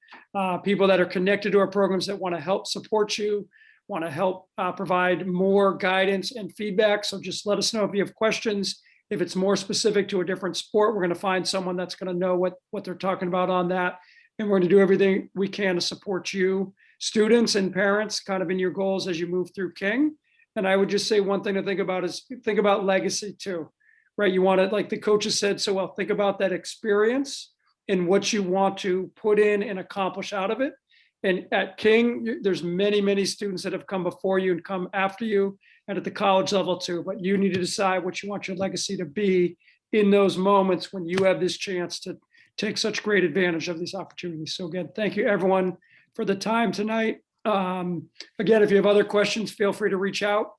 people that are connected to our programs that want to help support you, want to help provide more guidance and feedback. So just let us know if you have questions. If it's more specific to a different sport, we're going to find someone that's going to know what they're talking about on that. And we're going to do everything we can to support you, students and parents, kind of in your goals as you move through King. And I would just say one thing to think about is think about legacy too. Right, you want to, like the coaches said so well, think about that experience and what you want to put in and accomplish out of it. And at King, there's many, many students that have come before you and come after you, and at the college level too. But you need to decide what you want your legacy to be in those moments when you have this chance to take such great advantage of these opportunities. So again, thank you everyone for the time tonight. Again, if you have other questions, feel free to reach out.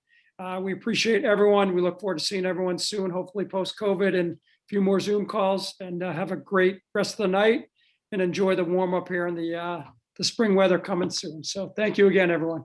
We appreciate everyone. We look forward to seeing everyone soon, hopefully post-COVID, and a few more Zoom calls. And have a great rest of the night and enjoy the warm up here in the spring weather coming soon. So thank you again, everyone.